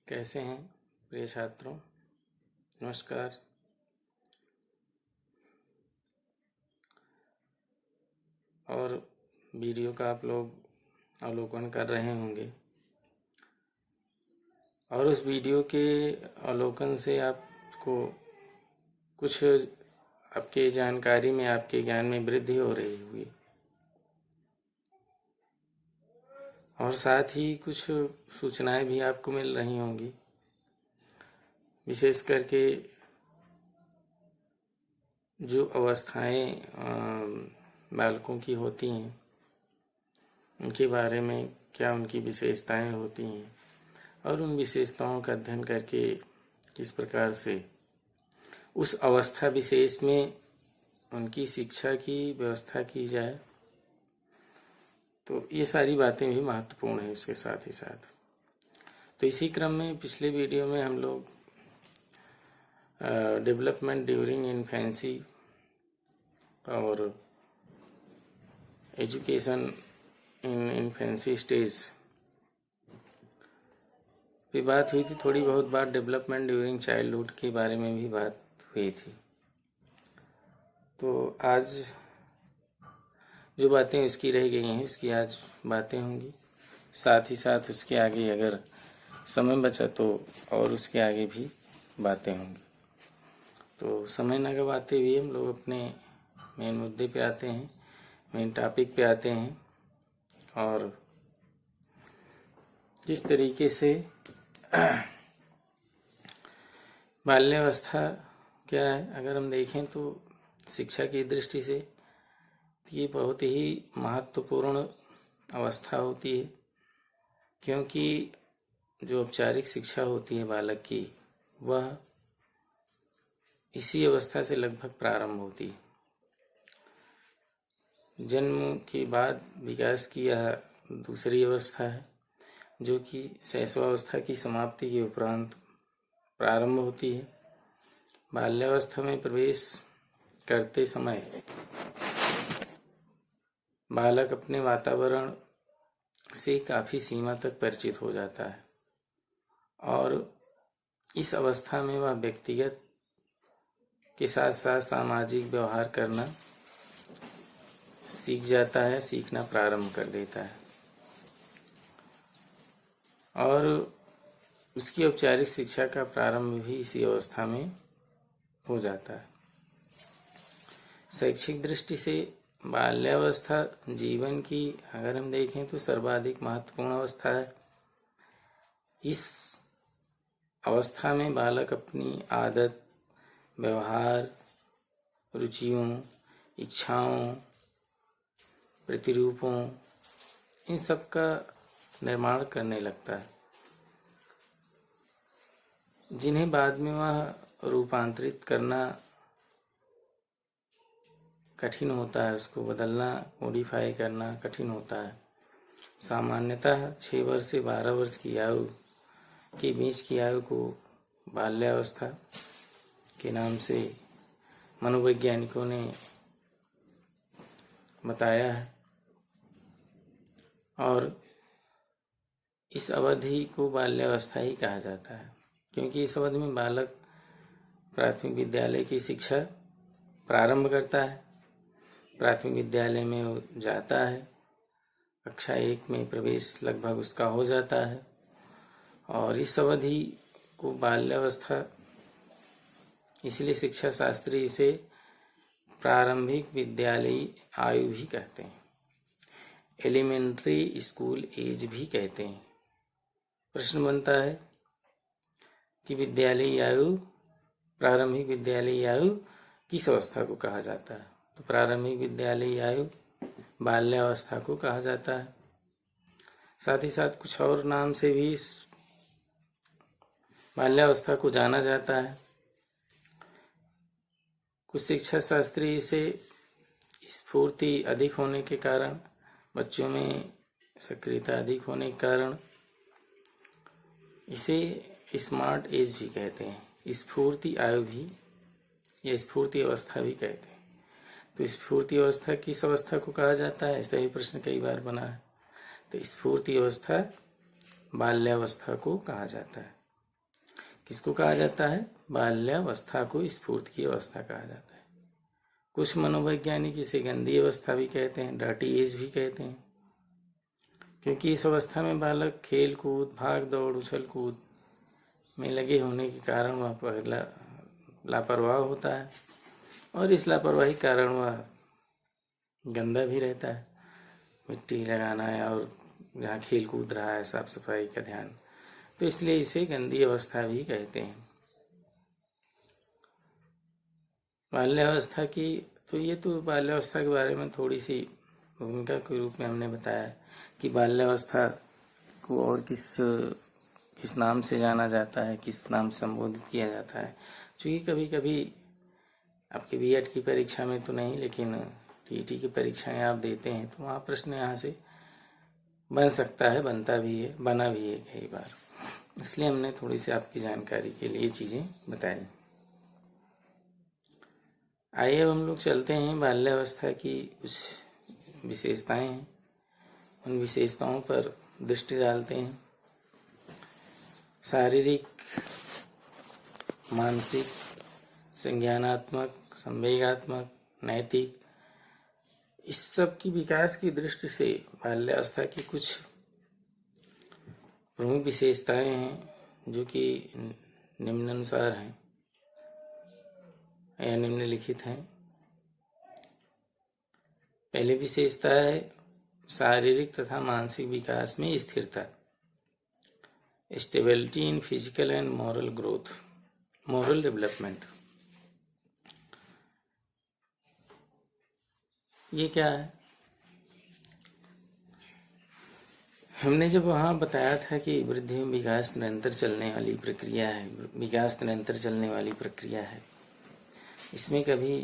कैसे हैं प्रिय छात्रों। नमस्कार। और वीडियो का आप लोग अवलोकन कर रहे होंगे और उस वीडियो के अवलोकन से आपको कुछ आपके जानकारी में, आपके ज्ञान में वृद्धि हो रही होगी और साथ ही कुछ सूचनाएं भी आपको मिल रही होंगी। विशेष करके जो अवस्थाएं बालकों की होती हैं उनके बारे में क्या उनकी विशेषताएं होती हैं और उन विशेषताओं का अध्ययन करके किस प्रकार से उस अवस्था विशेष में उनकी शिक्षा की व्यवस्था की जाए, तो ये सारी बातें भी महत्वपूर्ण हैं। इसके साथ ही साथ तो इसी क्रम में पिछले वीडियो में हम लोग डेवलपमेंट ड्यूरिंग इन्फेंसी और एजुकेशन इन इन्फेंसी स्टेज पे बात हुई थी। थोड़ी बहुत बात डेवलपमेंट ड्यूरिंग चाइल्डहुड के बारे में भी बात हुई थी। तो आज जो बातें उसकी रह गई हैं उसकी आज बातें होंगी। साथ ही साथ उसके आगे अगर समय बचा तो और उसके आगे भी बातें होंगी। तो समय न गवाते हुए हम लोग अपने मेन मुद्दे पे आते हैं, मेन टॉपिक पे आते हैं। और जिस तरीके से बाल्यावस्था क्या है, अगर हम देखें तो शिक्षा की दृष्टि से ये बहुत ही महत्वपूर्ण अवस्था होती है, क्योंकि जो औपचारिक शिक्षा होती है बालक की वह इसी अवस्था से लगभग प्रारंभ होती है। जन्म के बाद विकास की यह दूसरी अवस्था है जो कि शैशवावस्था की समाप्ति के उपरांत प्रारंभ होती है। बाल्यावस्था में प्रवेश करते समय बालक अपने वातावरण से काफ़ी सीमा तक परिचित हो जाता है और इस अवस्था में वह व्यक्तिगत के साथ साथ सामाजिक व्यवहार करना सीख जाता है, सीखना प्रारंभ कर देता है और उसकी औपचारिक शिक्षा का प्रारंभ भी इसी अवस्था में हो जाता है। शैक्षिक दृष्टि से बाल्यावस्था जीवन की अगर हम देखें तो सर्वाधिक महत्वपूर्ण अवस्था है। इस अवस्था में बालक अपनी आदत, व्यवहार, रुचियों, इच्छाओं, प्रतिरूपों, इन सब का निर्माण करने लगता है, जिन्हें बाद में वह रूपांतरित करना कठिन होता है, उसको बदलना, मॉडिफाई करना कठिन होता है। सामान्यतः 6 वर्ष से 12 वर्ष की आयु के बीच की आयु को बाल्यावस्था के नाम से मनोवैज्ञानिकों ने बताया है और इस अवधि को बाल्यावस्था ही कहा जाता है, क्योंकि इस अवधि में बालक प्राथमिक विद्यालय की शिक्षा प्रारंभ करता है। प्राथमिक विद्यालय में वो जाता है, कक्षा 1 में प्रवेश लगभग उसका हो जाता है और इस अवधि को बाल्यावस्था इसलिए शिक्षा शास्त्री इसे प्रारंभिक विद्यालयी आयु भी कहते हैं, एलिमेंट्री स्कूल एज भी कहते हैं। प्रश्न बनता है कि विद्यालयी आयु, प्रारंभिक विद्यालयी आयु किस अवस्था को कहा जाता है? तो प्रारंभिक विद्यालयी आयु बाल्यावस्था को कहा जाता है। साथ ही साथ कुछ और नाम से भी इस बाल्यावस्था को जाना जाता है। कुछ शिक्षा शास्त्री इसे स्फूर्ति अधिक होने के कारण, बच्चों में सक्रियता अधिक होने के कारण इसे स्मार्ट एज भी कहते हैं, स्फूर्ति आयु भी या स्फूर्ति अवस्था भी कहते हैं। तो स्फूर्ति अवस्था किस अवस्था को कहा जाता है, ऐसा ही प्रश्न कई बार बना है। तो स्फूर्ति अवस्था बाल्यावस्था को कहा जाता है। किसको कहा जाता है? बाल्यावस्था को स्फूर्त की अवस्था कहा जाता है। कुछ मनोवैज्ञानिक इसे गंदी अवस्था भी कहते हैं, डर्टी एज भी कहते हैं, क्योंकि इस अवस्था में बालक खेल कूद, भाग दौड़, उछल कूद में लगे होने के कारण वह पहला लापरवाह होता है और इस लापरवाही के कारण वह गंदा भी रहता है। मिट्टी लगाना है और जहाँ खेल कूद रहा है साफ सफाई का ध्यान, तो इसलिए इसे गंदी अवस्था भी कहते हैं। बाल्यावस्था की तो ये तो बाल्यावस्था के बारे में थोड़ी सी भूमिका के रूप में हमने बताया कि बाल्यावस्था को और किस नाम से जाना जाता है, किस नाम से संबोधित किया जाता है। क्योंकि कभी कभी आपके बीएड की परीक्षा में तो नहीं, लेकिन टीईटी की परीक्षाएं आप देते हैं तो वहाँ प्रश्न यहाँ से बन सकता है, बनता भी है, बना भी है कई बार। इसलिए हमने थोड़ी सी आपकी जानकारी के लिए चीज़ें बताई। आइए अब हम लोग चलते हैं बाल्यावस्था की कुछ विशेषताएं हैं, उन विशेषताओं पर दृष्टि डालते हैं। शारीरिक, मानसिक, संज्ञानात्मक, संवेगात्मक, नैतिक, इस सब की विकास की दृष्टि से बाल्यावस्था की कुछ प्रमुख विशेषताएं हैं जो कि निम्नानुसार हैं या निम्नलिखित हैं। पहली विशेषता है शारीरिक तथा मानसिक विकास में स्थिरता, stability in physical and moral growth, moral development. ये क्या है? हमने जब वहाँ बताया था कि वृद्धि में विकास निरंतर चलने वाली प्रक्रिया है, विकास निरंतर चलने वाली प्रक्रिया है। इसमें कभी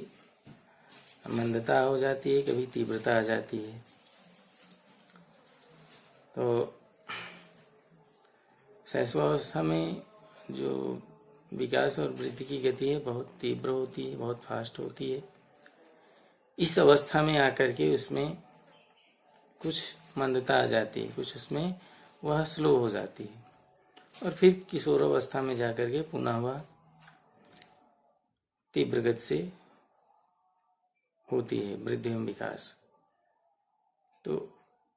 मंदता हो जाती है, कभी तीव्रता आ जाती है। तो शैशवावस्था में जो विकास और वृद्धि की गति है बहुत तीव्र होती है, बहुत फास्ट होती है। इस अवस्था में आकर के उसमें कुछ मंदता आ जाती है, कुछ उसमें वह स्लो हो जाती है और फिर किशोर अवस्था में जाकर के पुनः वह तीव्र गति से होती है वृद्धि एवं विकास। तो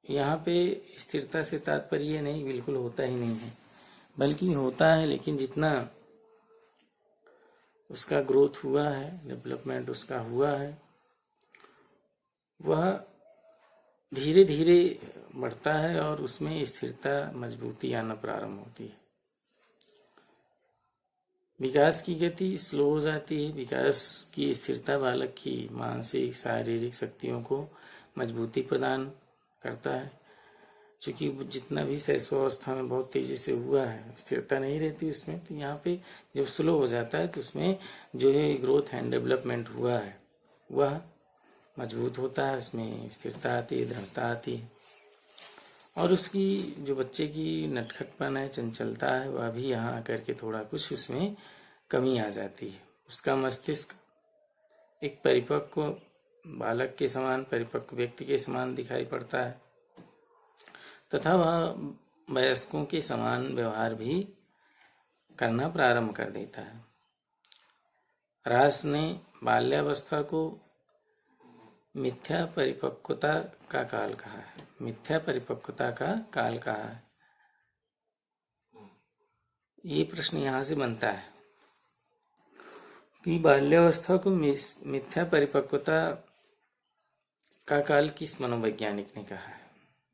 यहाँ पे स्थिरता से तात्पर्य नहीं, बिल्कुल होता ही नहीं है, बल्कि होता है, लेकिन जितना उसका ग्रोथ हुआ है, डेवलपमेंट उसका हुआ है, वह धीरे धीरे बढ़ता है और उसमें स्थिरता, मजबूती आना प्रारंभ होती है। विकास की गति स्लो हो जाती है। विकास की स्थिरता बालक की मानसिक शारीरिक शक्तियों को मजबूती प्रदान करता है। क्योंकि जितना भी शैशवावस्था में बहुत तेजी से हुआ है, स्थिरता नहीं रहती उसमें, तो यहाँ पे जब स्लो हो जाता है तो उसमें जो है ग्रोथ एंड डेवलपमेंट हुआ है वह मजबूत होता है, उसमें स्थिरता आती है, दृढ़ता आती है और उसकी जो बच्चे की नटखटपन है, चंचलता है, वह भी यहाँ आकर के थोड़ा कुछ उसमें कमी आ जाती है। उसका मस्तिष्क एक परिपक्व बालक के समान, परिपक्व व्यक्ति के समान दिखाई पड़ता है तथा वह वयस्कों के समान व्यवहार भी करना प्रारंभ कर देता है। रास ने बाल्यावस्था को मिथ्या परिपक्वता का काल कहा है। मिथ्या परिपक्वता का काल कहा है। ये प्रश्न यहाँ से बनता है कि बाल्यावस्था को मिथ्या परिपक्वता का काल किस मनोवैज्ञानिक ने कहा है?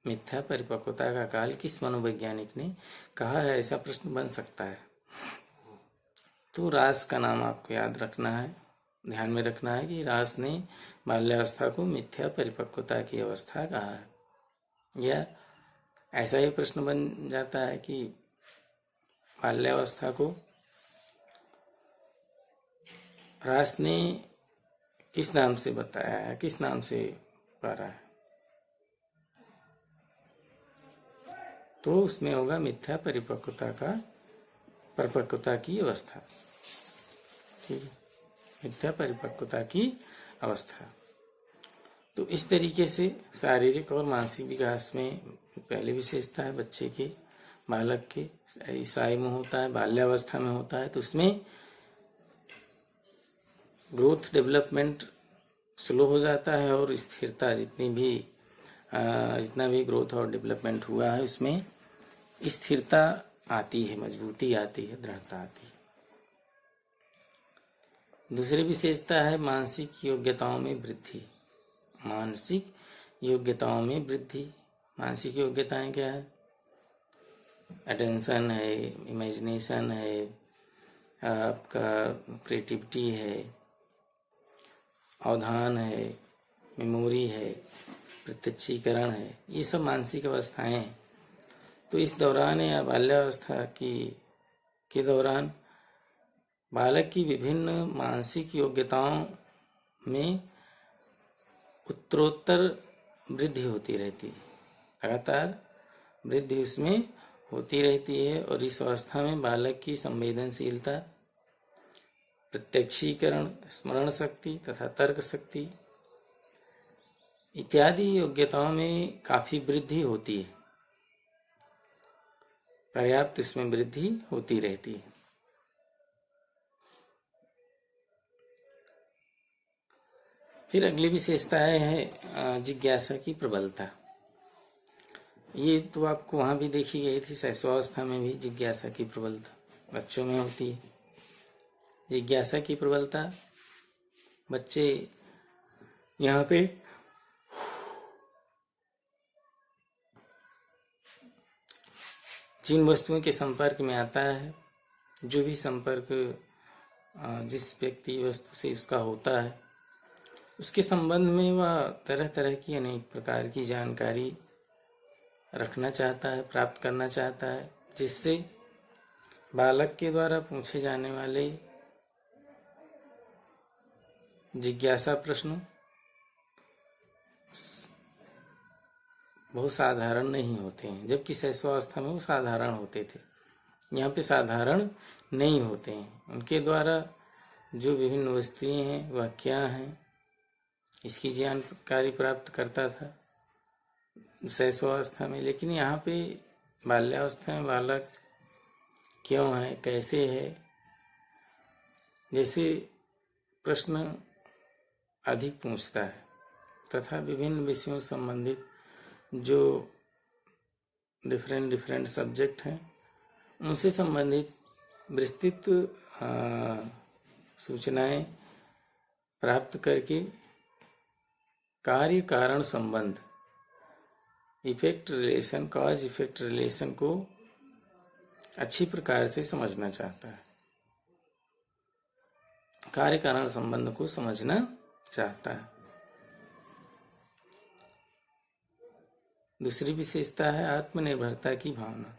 मिथ्या परिपक्वता का काल किस मनोवैज्ञानिक ने कहा है? ऐसा प्रश्न बन सकता है। तो रास का नाम आपको याद रखना है, ध्यान में रखना है कि रास ने बाल्यावस्था को मिथ्या परिपक्वता की अवस्था कहा है। या ऐसा ही प्रश्न बन जाता है कि बाल्यावस्था को रास ने किस नाम से बताया है, किस नाम से पढ़ा है? तो उसमें होगा मिथ्या परिपक्वता की अवस्था। ठीक है, मिथ्या परिपक्वता की अवस्था। तो इस तरीके से शारीरिक और मानसिक विकास में पहली विशेषता है बच्चे के बालक के इस आयु में होता है, बाल्यावस्था में होता है, तो उसमें ग्रोथ डेवलपमेंट स्लो हो जाता है और स्थिरता जितना भी ग्रोथ और डेवलपमेंट हुआ है उसमें स्थिरता आती है, मजबूती आती है, दृढ़ता आती है। दूसरी विशेषता है मानसिक योग्यताओं में वृद्धि। मानसिक योग्यताओं में वृद्धि। मानसिक योग्यताएं क्या है? अटेंशन है, इमेजिनेशन है, आपका क्रिएटिविटी है, अवधान है, मेमोरी है, प्रत्यक्षीकरण है, ये सब मानसिक अवस्थाएं हैं। तो इस दौरान या बाल्यावस्था के दौरान बालक की विभिन्न मानसिक योग्यताओं में उत्तरोत्तर वृद्धि होती रहती है, लगातार वृद्धि उसमें होती रहती है। और इस अवस्था में बालक की संवेदनशीलता, प्रत्यक्षीकरण, स्मरण शक्ति तथा तर्क शक्ति इत्यादि योग्यताओं में काफी वृद्धि होती है, पर्याप्त इसमें वृद्धि होती रहती है। फिर अगली विशेषता है जिज्ञासा की प्रबलता। ये तो आपको वहां भी देखी गई थी, शैशवावस्था में भी जिज्ञासा की प्रबलता बच्चों में होती है। जिज्ञासा की प्रबलता बच्चे यहाँ पे जिन वस्तुओं के संपर्क में आता है, जो भी संपर्क जिस व्यक्ति वस्तु से उसका होता है, उसके संबंध में वह तरह तरह की अनेक प्रकार की जानकारी रखना चाहता है, प्राप्त करना चाहता है, जिससे बालक के द्वारा पूछे जाने वाले जिज्ञासा प्रश्न बहुत साधारण नहीं होते हैं, जबकि शैशवावस्था में वो साधारण होते थे। यहाँ पे साधारण नहीं होते हैं। उनके द्वारा जो विभिन्न वस्तुएं हैं वह क्या हैं, इसकी जानकारी प्राप्त करता था शैशवावस्था में। लेकिन यहाँ पे बाल्यावस्था में बालक क्यों है, कैसे है, जैसे प्रश्न अधिक पूछता है तथा विभिन्न विषयों से संबंधित जो डिफरेंट सब्जेक्ट हैं उनसे संबंधित विस्तृत सूचनाएं प्राप्त करके कार्य कारण संबंध, effect relation, cause effect relation को अच्छी प्रकार से समझना चाहता है, कार्य कारण संबंध को समझना चाहता है। दूसरी विशेषता है आत्मनिर्भरता की भावना।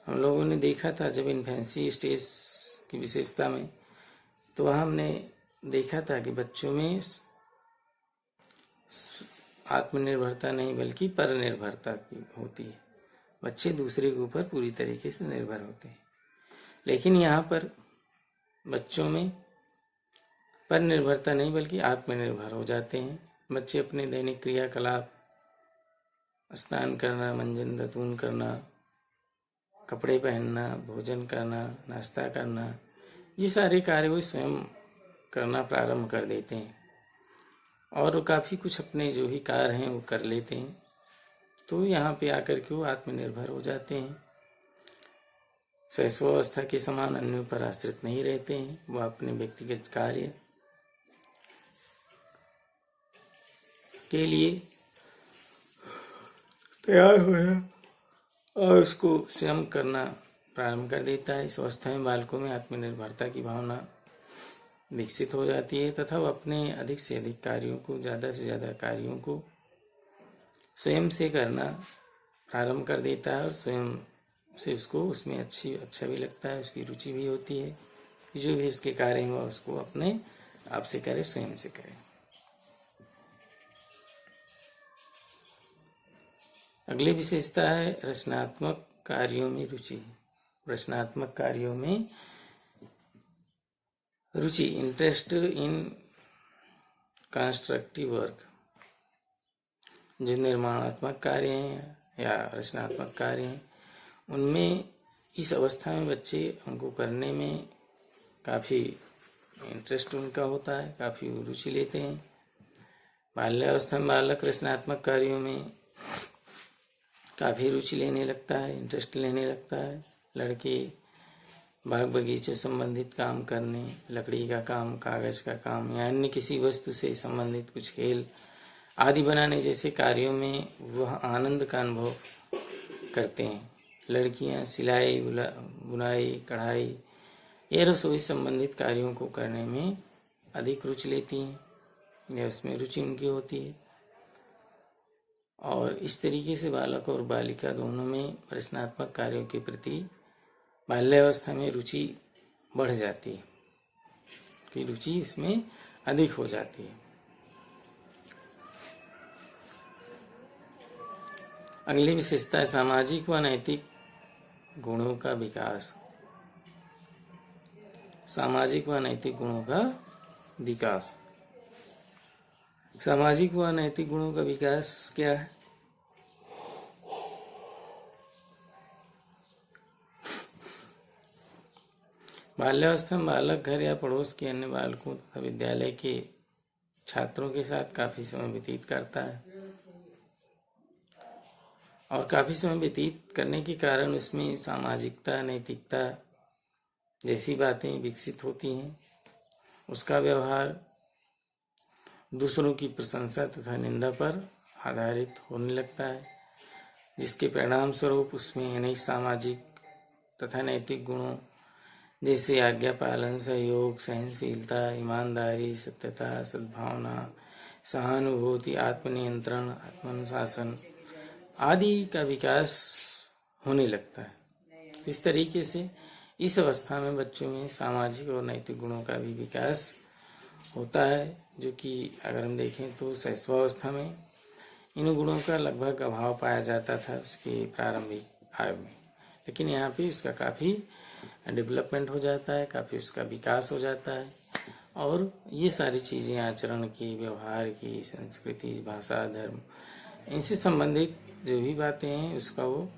हम लोगों ने देखा था जब इन्फेंसी स्टेज की विशेषता में, तो वहाँ हमने देखा था कि बच्चों में आत्मनिर्भरता नहीं बल्कि परनिर्भरता होती है। बच्चे दूसरे के ऊपर पूरी तरीके से निर्भर होते हैं। लेकिन यहाँ पर बच्चों में परनिर्भरता नहीं बल्कि आत्मनिर्भर हो जाते हैं। बच्चे अपने दैनिक क्रियाकलाप, स्नान करना, मंजन दतून करना, कपड़े पहनना, भोजन करना, नाश्ता करना, ये सारे कार्य वो स्वयं करना प्रारंभ कर देते हैं और काफ़ी कुछ अपने जो भी कार्य हैं वो कर लेते हैं। तो यहाँ पे आकर के वो आत्मनिर्भर हो जाते हैं। शैशवावस्था के समान अन्यों पर आश्रित नहीं रहते हैं। वो अपने व्यक्तिगत कार्य के लिए तैयार हो और उसको स्वयं करना प्रारंभ कर देता है। इस अवस्था में बालकों में आत्मनिर्भरता की भावना विकसित हो जाती है तथा वो अपने अधिक से अधिक कार्यों को, ज़्यादा से ज़्यादा कार्यों को स्वयं से करना प्रारंभ कर देता है और स्वयं से उसको उसमें अच्छा भी लगता है, उसकी रुचि भी होती है। जो भी उसके कार्य हैं वह उसको अपने आप से करे, स्वयं से करे। अगली विशेषता है रचनात्मक कार्यों में रुचि। रचनात्मक कार्यों में रुचि, इंटरेस्ट इन कंस्ट्रक्टिव वर्क। जो निर्माणात्मक कार्य हैं या रचनात्मक कार्य हैं, उनमें इस अवस्था में बच्चे उनको करने में काफ़ी इंटरेस्ट उनका होता है, काफ़ी रुचि लेते हैं। बाल्यावस्था में बालक रचनात्मक कार्यों में काफ़ी रुचि लेने लगता है, इंटरेस्ट लेने लगता है। लड़के बाग बगीचे संबंधित काम करने, लकड़ी का काम, कागज का काम या अन्य किसी वस्तु से संबंधित कुछ खेल आदि बनाने जैसे कार्यों में वह आनंद का अनुभव करते हैं। लड़कियां सिलाई, बुनाई, कढ़ाई या रसोई संबंधित कार्यों को करने में अधिक रुचि लेती हैं या उसमें रुचि उनकी होती है। और इस तरीके से बालक और बालिका दोनों में रचनात्मक कार्यों के प्रति बाल्यावस्था में रुचि बढ़ जाती है, कि रुचि इसमें अधिक हो जाती है। अगली विशेषता है सामाजिक व नैतिक गुणों का विकास। सामाजिक व नैतिक गुणों का विकास। सामाजिक व नैतिक गुणों का विकास क्या है? बाल्यावस्था में बालक घर या पड़ोस के अन्य बालकों तथा विद्यालय के छात्रों के साथ काफी समय व्यतीत करता है और काफी समय व्यतीत करने के कारण उसमें सामाजिकता, नैतिकता जैसी बातें विकसित होती हैं। उसका व्यवहार दूसरों की प्रशंसा तथा निंदा पर आधारित होने लगता है, जिसके परिणाम स्वरूप उसमें अनेक सामाजिक तथा नैतिक गुणों जैसे आज्ञा पालन, सहयोग, सहनशीलता, ईमानदारी, सत्यता, सद्भावना, सहानुभूति, आत्मनियंत्रण, आत्मानुशासन आदि का विकास होने लगता है। इस तरीके से इस अवस्था में बच्चों में सामाजिक और नैतिक गुणों का भी विकास होता है, जो कि अगर हम देखें तो शैशवावस्था में इन गुणों का लगभग अभाव पाया जाता था उसके प्रारंभिक आयु में, लेकिन यहाँ पे उसका काफ़ी डेवलपमेंट हो जाता है, काफ़ी उसका विकास हो जाता है और ये सारी चीज़ें आचरण की, व्यवहार की, संस्कृति, भाषा, धर्म इनसे संबंधित जो भी बातें हैं उसका वो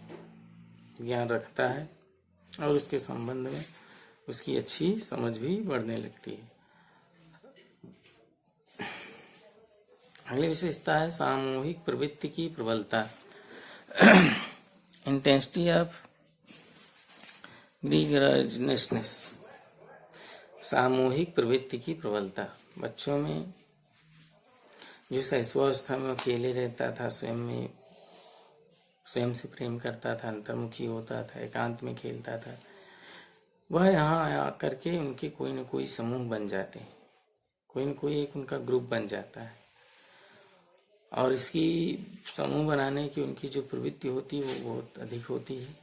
ज्ञान रखता है और उसके संबंध में उसकी अच्छी समझ भी बढ़ने लगती है। अगली विशेषता है सामूहिक प्रवृत्ति की प्रबलता। Intensity of ग्रीगराइजनेसनेस। सामूहिक प्रवृत्ति की प्रबलता। बच्चों में जो शैशवावस्था में अकेले रहता था, स्वयं से प्रेम करता था, अंतर्मुखी होता था, एकांत में खेलता था, वह यहाँ आकर के उनके कोई न कोई समूह बन जाते हैं, कोई न कोई एक उनका ग्रुप बन जाता है और इसकी समूह बनाने की उनकी जो प्रवृत्ति होती है वो बहुत अधिक होती है।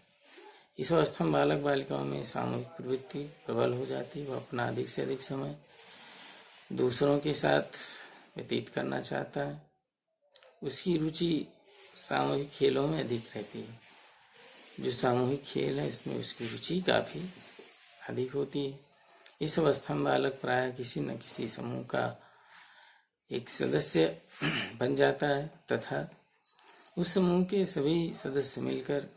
इस अवस्था में बालक बालिकाओं में सामूहिक प्रवृत्ति प्रबल हो जाती है। वह अपना अधिक से अधिक समय दूसरों के साथ व्यतीत करना चाहता है। उसकी रुचि सामूहिक खेलों में अधिक रहती है। जो सामूहिक खेल है इसमें उसकी रुचि काफ़ी अधिक होती है। इस अवस्था में बालक प्रायः किसी न किसी समूह का एक सदस्य बन जाता है तथा उस समूह के सभी सदस्य मिलकर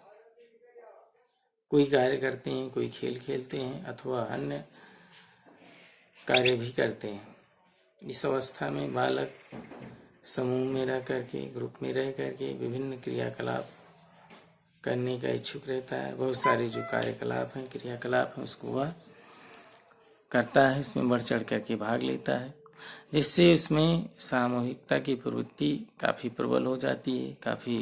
कोई कार्य करते हैं, कोई खेल खेलते हैं अथवा अन्य कार्य भी करते हैं। इस अवस्था में बालक समूह में रह करके, ग्रुप में रह करके विभिन्न क्रियाकलाप करने का इच्छुक रहता है। बहुत सारे जो कार्यकलाप हैं, क्रियाकलाप हैं, उसको वह करता है, उसमें बढ़ चढ़ करके भाग लेता है, जिससे उसमें सामूहिकता की प्रवृत्ति काफ़ी प्रबल हो जाती है, काफ़ी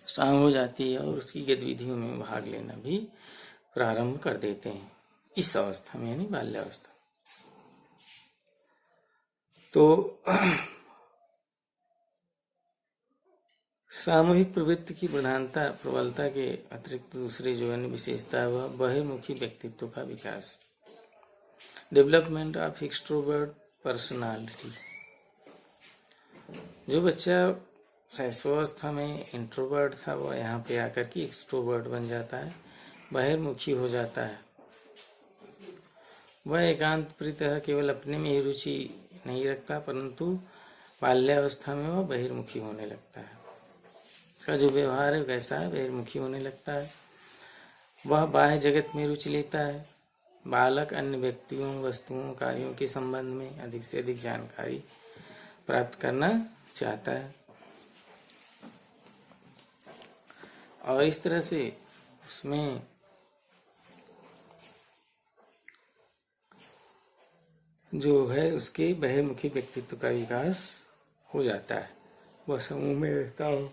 स्ट्रांग हो जाती है और उसकी गतिविधियों में भाग लेना भी प्रारंभ कर देते हैं इस अवस्था में, यानी बाल्यावस्था। तो सामूहिक प्रवृत्ति की प्रबलता के अतिरिक्त दूसरी जो अन्य विशेषता है वह बहिर्मुखी व्यक्तित्व का विकास। Development of extrovert personality. जो बच्चा शैशवावस्था में इंट्रोवर्ट था वह यहाँ पे आकर के एक्सट्रोवर्ट बन जाता है, बहिर्मुखी हो जाता है। वह एकांत प्रीतः केवल अपने में ही रुचि नहीं रखता, परंतु बाल्यावस्था में वह बहिर्मुखी होने लगता है। का जो व्यवहार है कैसा है, बहिर्मुखी होने लगता है। वह बाह्य जगत में रुचि लेता है। बालक अन्य व्यक्तियों, वस्तुओं, कार्यों के संबंध में अधिक से अधिक जानकारी प्राप्त करना चाहता है और इस तरह से उसमें जो है उसके बहिर्मुखी व्यक्तित्व का विकास हो जाता है। वह समूह में रहता हो,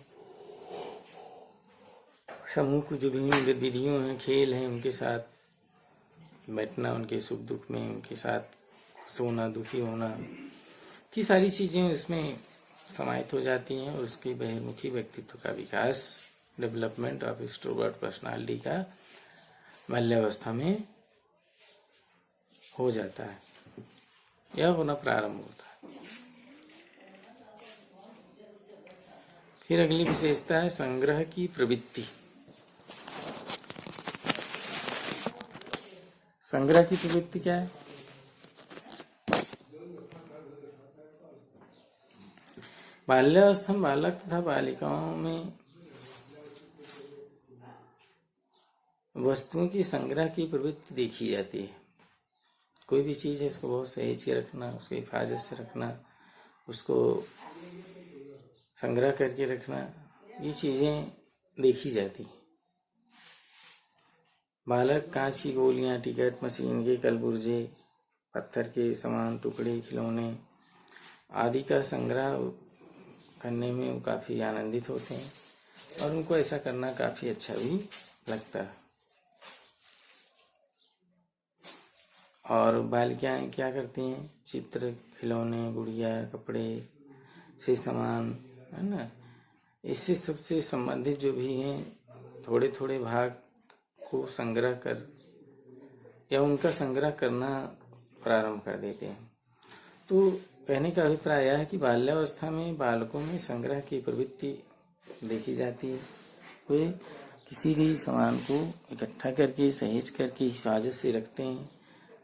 समूह की जो विभिन्न गतिविधियों हैं, खेल हैं, उनके साथ बैठना, उनके सुख दुख में उनके साथ सोना, दुखी होना की सारी चीजें उसमें समाहित हो जाती हैं और उसके बहिर्मुखी व्यक्तित्व का विकास, डेवलपमेंट ऑफ एक्सट्रोवर्ट पर्सनालिटी का बाल्यावस्था में हो जाता है। यह होना प्रारंभ होता है। फिर अगली विशेषता है संग्रह की प्रवृत्ति। संग्रह की प्रवृत्ति क्या है? बाल्यावस्था में बालक तथा बालिकाओं में वस्तुओं की संग्रह की प्रवृत्ति देखी जाती है। कोई भी चीज है उसको बहुत सहेज के रखना, उसको हिफाजत से रखना, उसको संग्रह करके रखना, ये चीजें देखी जाती हैं। बालक कांच की गोलियां, टिकट मशीन के कलपुर्जे, पत्थर के समान टुकड़े, खिलौने आदि का संग्रह करने में वो काफी आनंदित होते हैं और उनको ऐसा करना काफी अच्छा भी लगता है। और बालिकाएं क्या करती हैं? चित्र, खिलौने, गुड़िया, कपड़े से सामान, है ना, इससे सबसे संबंधित जो भी हैं थोड़े थोड़े भाग को संग्रह कर या उनका संग्रह करना प्रारंभ कर देते हैं। तो कहने का अभिप्राय यह है कि बाल्यावस्था में बालकों में संग्रह की प्रवृत्ति देखी जाती है। वे किसी भी सामान को इकट्ठा करके, सहेज करके, हिफाजत से रखते हैं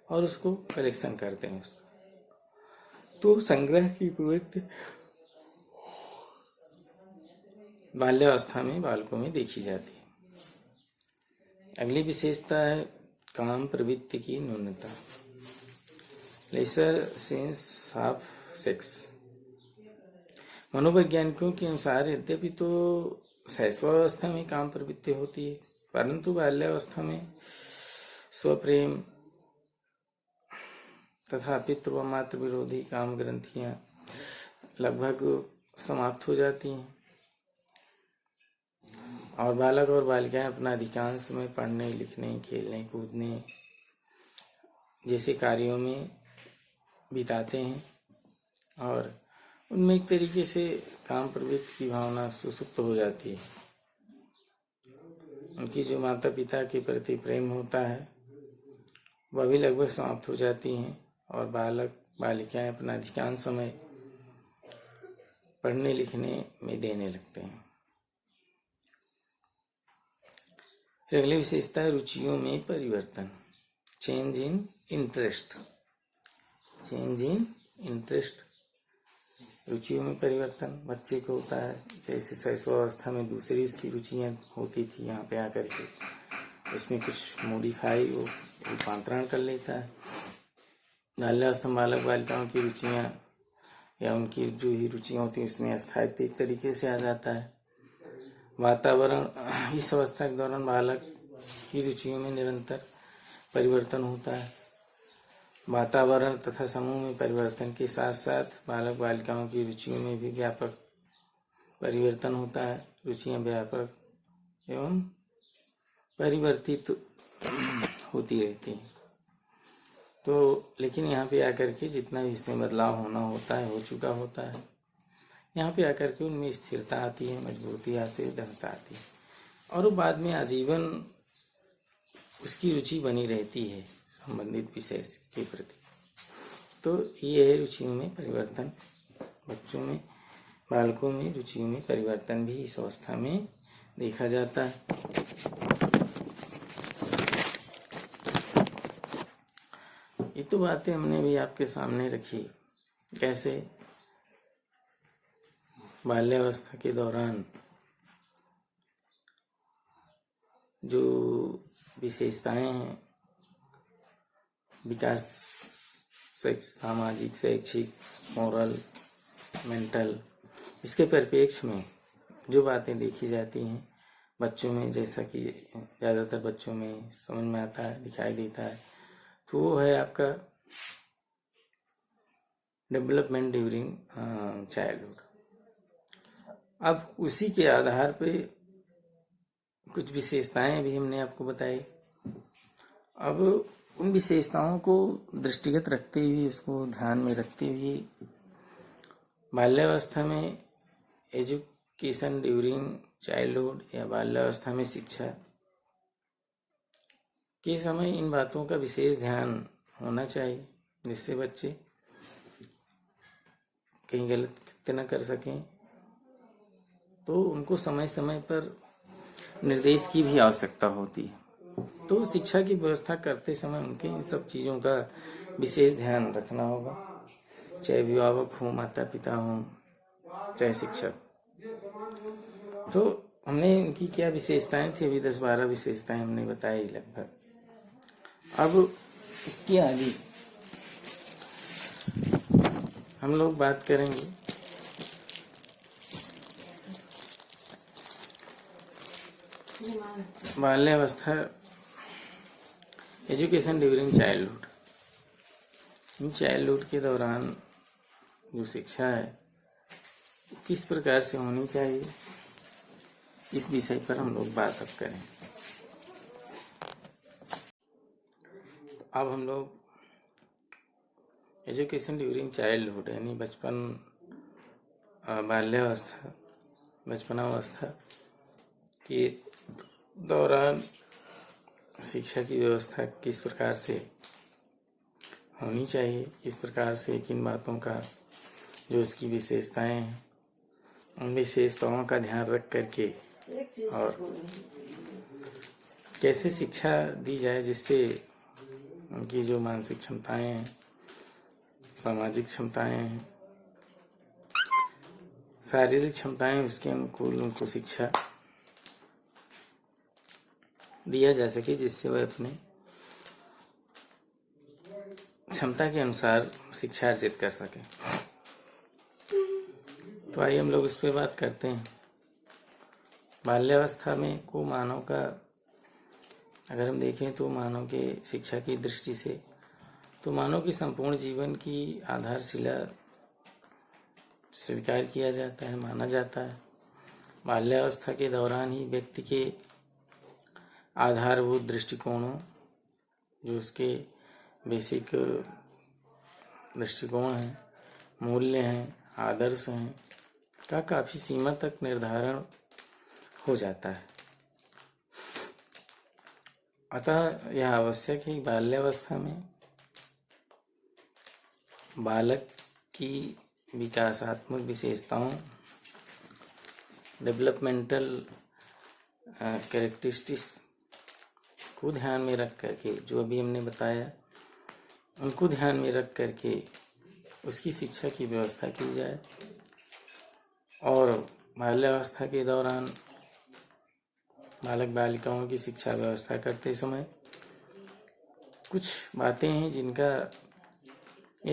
और उसको कलेक्शन करते हैं उसका। तो संग्रह की प्रवृत्ति बाल्यावस्था में बालकों में देखी जाती है। अगली विशेषता है काम प्रवृत्ति की न्यूनता, लेसर सेंस ऑफ सेक्स। मनोवैज्ञानिकों के अनुसार यद्यपि तो शैशवावस्था में काम प्रवृत्ति होती है, परंतु बाल्यावस्था में स्वप्रेम तथा पितृ व मातृ विरोधी काम ग्रंथियां लगभग समाप्त हो जाती हैं और बालक और बालिकाएं अपना अधिकांश समय पढ़ने, लिखने, खेलने, कूदने जैसे कार्यों में बिताते हैं और उनमें एक तरीके से काम प्रवृत्ति की भावना सुसुप्त हो जाती है। उनकी जो माता पिता के प्रति प्रेम होता है वह भी लगभग समाप्त हो जाती हैं और बालक बालिकाएं अपना अधिकांश समय पढ़ने लिखने में देने लगते हैं। फिर अगली विशेषता है रुचियों में परिवर्तन, change in interest. Change in interest, रुचियों में परिवर्तन बच्चे को होता है। जैसे शैशवावस्था में दूसरी उसकी रुचियां होती थी, यहाँ पे आकर के उसमें कुछ मॉडिफाई वो रूपांतरण कर लेता है। बाल्यावस्था में बालक बालिकाओं की रुचियां या उनकी जो ही रुचियां होती हैं उसमें स्थायित्व एक तरीके से आ जाता है। वातावरण, इस अवस्था के दौरान बालक की रुचियों में निरंतर परिवर्तन होता है। वातावरण तथा समूह में परिवर्तन के साथ साथ बालक बालिकाओं की रुचियों में भी व्यापक परिवर्तन होता है। रुचियां व्यापक एवं परिवर्तित होती रहती हैं। तो लेकिन यहाँ पे आकर के जितना भी इसमें बदलाव होना होता है हो चुका होता है। यहाँ पे आकर के उनमें स्थिरता आती है, मजबूती आती है, दृढ़ता आती है और वो बाद में आजीवन उसकी रुचि बनी रहती है संबंधित विषय के प्रति। तो ये है रुचियों में परिवर्तन। बच्चों में, बालकों में रुचियों में परिवर्तन भी इस अवस्था में देखा जाता है। ये तो बातें हमने भी आपके सामने रखी, कैसे बाल्यावस्था के दौरान जो विशेषताएं हैं विकास, सामाजिक, शैक्षिक, मोरल, मेंटल, इसके परिप्रेक्ष्य में जो बातें देखी जाती हैं बच्चों में, जैसा कि ज़्यादातर बच्चों में समझ में आता है, दिखाई देता है, तो वो है आपका डेवलपमेंट ड्यूरिंग चाइल्डहुड। अब उसी के आधार पे कुछ विशेषताएं भी हमने आपको बताई। अब उन विशेषताओं को दृष्टिगत रखते हुए, उसको ध्यान में रखते हुए बाल्यावस्था में एजुकेशन ड्यूरिंग चाइल्डहुड या बाल्यावस्था में शिक्षा के समय इन बातों का विशेष ध्यान होना चाहिए, जिससे बच्चे कहीं गलत न कर सकें। तो उनको समय समय पर निर्देश की भी आवश्यकता होती है। तो शिक्षा की व्यवस्था करते समय उनके इन सब चीज़ों का विशेष ध्यान रखना होगा, चाहे अभिभावक हो, माता पिता हो, चाहे शिक्षक। तो हमने उनकी क्या विशेषताएं थी, अभी 10-12 विशेषताएं हमने बताई लगभग। अब उसके आगे हम लोग बात करेंगे बाल्यावस्था, एजुकेशन ड्यूरिंग चाइल्डहुड। चाइल्डहुड के दौरान जो शिक्षा है किस प्रकार से होनी चाहिए, इस विषय पर हम लोग बात अब करें। अब हम लोग एजुकेशन ड्यूरिंग चाइल्डहुड यानी बचपन, बाल्यावस्था, बचपनावस्था के दौरान शिक्षा की व्यवस्था किस प्रकार से होनी चाहिए, किस प्रकार से किन बातों का जो उसकी विशेषताएं हैं उन विशेषताओं का ध्यान रख करके और कैसे शिक्षा दी जाए जिससे उनकी जो मानसिक क्षमताएं हैं, सामाजिक क्षमताएं हैं, शारीरिक क्षमताएं, उसके अनुकूल उनको शिक्षा दिया जा सके, जिससे वह अपने क्षमता के अनुसार शिक्षा अर्जित कर सके। तो आइए हम लोग इस पे बात करते हैं। बाल्यावस्था में को मानव का अगर हम देखें तो मानव के शिक्षा की दृष्टि से तो मानव के संपूर्ण जीवन की आधारशिला स्वीकार किया जाता है, माना जाता है। बाल्यावस्था के दौरान ही व्यक्ति के आधारभूत दृष्टिकोणों, जो उसके बेसिक दृष्टिकोण हैं, मूल्य हैं, आदर्श हैं, का काफी सीमा तक निर्धारण हो जाता है। अतः यह आवश्यक है कि बाल्यावस्था में बालक की विकासात्मक विशेषताओं, डेवलपमेंटल कैरेक्टरिस्टिक्स को ध्यान में रख करके, जो अभी हमने बताया, उनको ध्यान में रख करके उसकी शिक्षा की व्यवस्था की जाए। और बाल्यावस्था के दौरान बालक बालिकाओं की शिक्षा व्यवस्था करते समय कुछ बातें हैं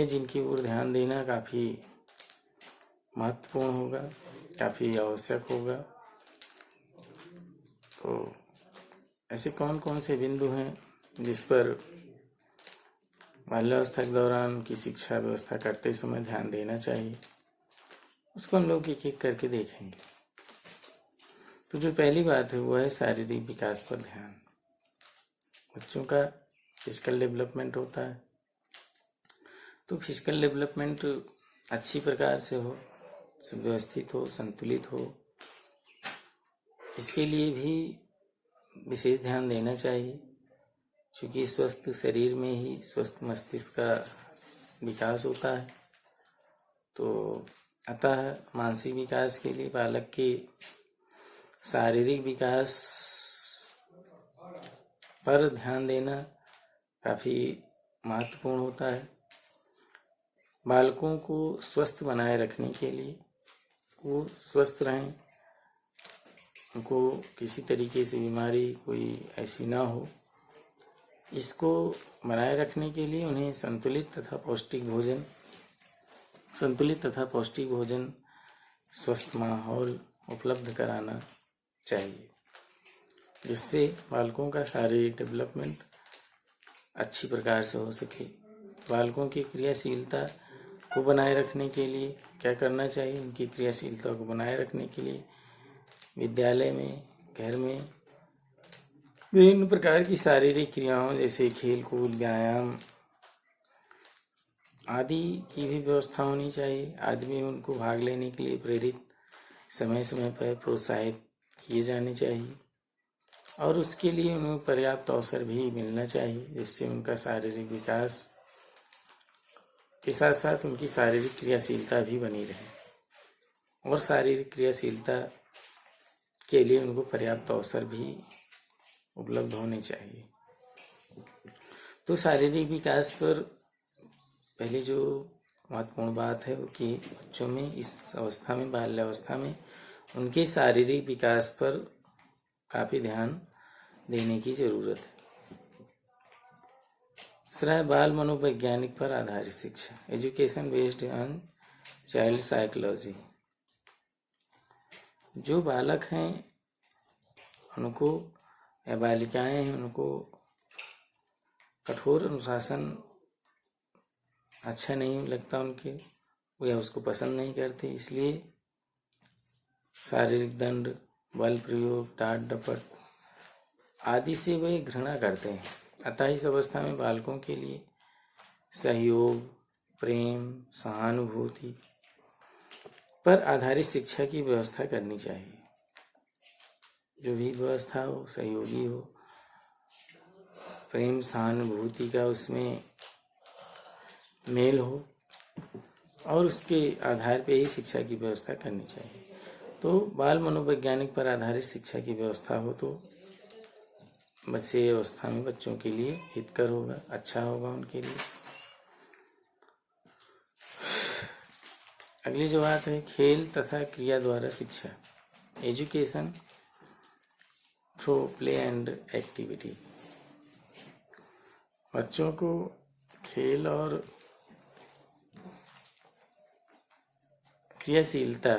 जिनकी ओर ध्यान देना काफ़ी महत्वपूर्ण होगा, काफ़ी आवश्यक होगा। तो ऐसे कौन कौन से बिंदु हैं जिस पर बाल्यावस्था के दौरान उनकी शिक्षा व्यवस्था करते समय ध्यान देना चाहिए, उसको हम लोग एक एक करके देखेंगे। तो जो पहली बात है वो है शारीरिक विकास पर ध्यान। बच्चों का फिजिकल डेवलपमेंट होता है, तो फिजिकल डेवलपमेंट अच्छी प्रकार से हो, सुव्यवस्थित हो, संतुलित हो, इसके लिए भी विशेष ध्यान देना चाहिए, क्योंकि स्वस्थ शरीर में ही स्वस्थ मस्तिष्क का विकास होता है। तो अतः मानसिक विकास के लिए बालक के शारीरिक विकास पर ध्यान देना काफ़ी महत्वपूर्ण होता है। बालकों को स्वस्थ बनाए रखने के लिए, वो स्वस्थ रहें, उनको किसी तरीके से बीमारी कोई ऐसी ना हो, इसको बनाए रखने के लिए उन्हें संतुलित तथा पौष्टिक भोजन, स्वस्थ माहौल उपलब्ध कराना चाहिए, जिससे बालकों का शारीरिक डेवलपमेंट अच्छी प्रकार से हो सके। बालकों की क्रियाशीलता को बनाए रखने के लिए क्या करना चाहिए? उनकी क्रियाशीलता को बनाए रखने के लिए विद्यालय में, घर में विभिन्न प्रकार की शारीरिक क्रियाओं जैसे खेल कूद, व्यायाम आदि की भी व्यवस्था होनी चाहिए। आदमी उनको भाग लेने के लिए प्रेरित, समय समय पर प्रोत्साहित किए जाने चाहिए और उसके लिए उन्हें पर्याप्त अवसर भी मिलना चाहिए, जिससे उनका शारीरिक विकास के साथ साथ उनकी शारीरिक क्रियाशीलता भी बनी रहे। और शारीरिक क्रियाशीलता के लिए उनको पर्याप्त अवसर भी उपलब्ध होने चाहिए। तो शारीरिक विकास पर पहले जो महत्वपूर्ण बात है वो कि बच्चों में इस अवस्था में, बाल्यावस्था में उनके शारीरिक विकास पर काफ़ी ध्यान देने की ज़रूरत है। दूसरा है बाल मनोवैज्ञानिक पर आधारित शिक्षा, education based on child psychology. जो बालक हैं उनको या बालिकाएं हैं उनको कठोर अनुशासन अच्छा नहीं लगता उनके, या उसको पसंद नहीं करते, इसलिए शारीरिक दंड, बल प्रयोग, डांट डपट आदि से वे घृणा करते हैं। अतः इस अवस्था में बालकों के लिए सहयोग, प्रेम, सहानुभूति पर आधारित शिक्षा की व्यवस्था करनी चाहिए। जो भी व्यवस्था हो, सहयोगी हो, प्रेम सहानुभूति का उसमें मेल हो और उसके आधार पे ही शिक्षा की व्यवस्था करनी चाहिए। तो बाल मनोवैज्ञानिक पर आधारित शिक्षा की व्यवस्था हो तो बच्चे अवस्था में बच्चों के लिए हितकर होगा, अच्छा होगा उनके लिए। अगली जो बात है खेल तथा क्रिया द्वारा शिक्षा, education through play and activity. बच्चों को खेल और क्रियाशीलता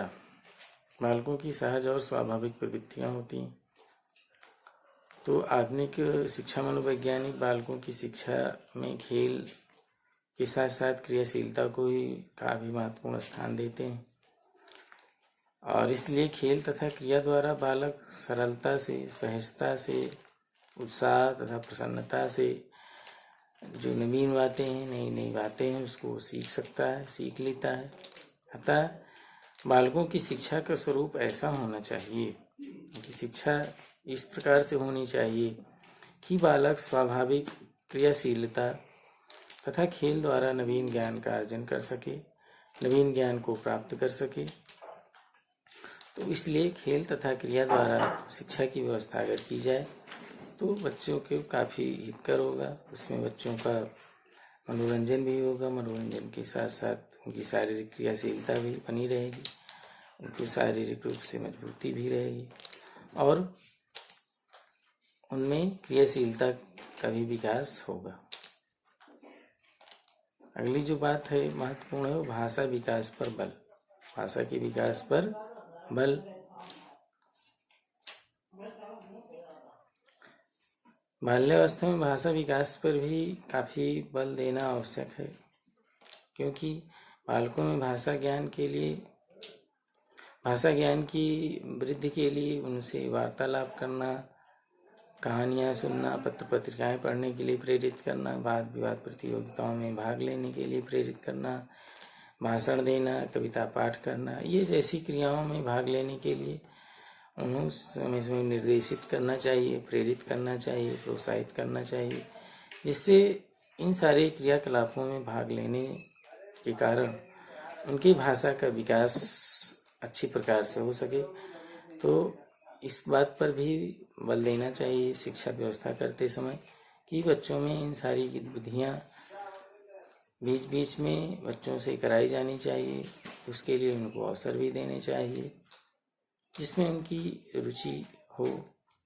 बालकों की सहज और स्वाभाविक प्रवृत्तियां होती हैं। तो आधुनिक शिक्षा मनोवैज्ञानिक बालकों की शिक्षा में खेल के साथ साथ क्रियाशीलता को ही काफी महत्वपूर्ण स्थान देते हैं और इसलिए खेल तथा क्रिया द्वारा बालक सरलता से, सहजता से, उत्साह तथा प्रसन्नता से जो नवीन बातें हैं, नई नई बातें हैं उसको सीख सकता है, सीख लेता है। अतः बालकों की शिक्षा का स्वरूप ऐसा होना चाहिए कि शिक्षा इस प्रकार से होनी चाहिए कि बालक स्वाभाविक क्रियाशीलता तथा खेल द्वारा नवीन ज्ञान का अर्जन कर सके, नवीन ज्ञान को प्राप्त कर सके। तो इसलिए खेल तथा क्रिया द्वारा शिक्षा की व्यवस्था अगर की जाए तो बच्चों के काफ़ी हितकर होगा। उसमें बच्चों का मनोरंजन भी होगा, मनोरंजन के साथ साथ उनकी शारीरिक क्रियाशीलता भी बनी रहेगी, उनकी शारीरिक रूप से मजबूती भी रहेगी और उनमें क्रियाशीलता का भी विकास होगा। अगली जो बात है महत्वपूर्ण है वो भाषा विकास पर बल, भाषा के विकास पर बल। बाल्यावस्था में भाषा विकास पर भी काफ़ी बल देना आवश्यक है, क्योंकि बालकों में भाषा ज्ञान की वृद्धि के लिए उनसे वार्तालाप करना, कहानियाँ सुनना, पत्र पत्रिकाएं पढ़ने के लिए प्रेरित करना, वाद विवाद प्रतियोगिताओं में भाग लेने के लिए प्रेरित करना, भाषण देना, कविता पाठ करना, ये जैसी क्रियाओं में भाग लेने के लिए उन्हें समय समय निर्देशित करना चाहिए, प्रेरित करना चाहिए, प्रोत्साहित करना चाहिए, जिससे इन सारे क्रियाकलापों में भाग लेने के कारण उनकी भाषा का विकास अच्छी प्रकार से हो सके। तो इस बात पर भी बल देना चाहिए शिक्षा व्यवस्था करते समय कि बच्चों में इन सारी गतिविधियाँ बीच बीच में बच्चों से कराई जानी चाहिए, उसके लिए उनको अवसर भी देने चाहिए जिसमें उनकी रुचि हो।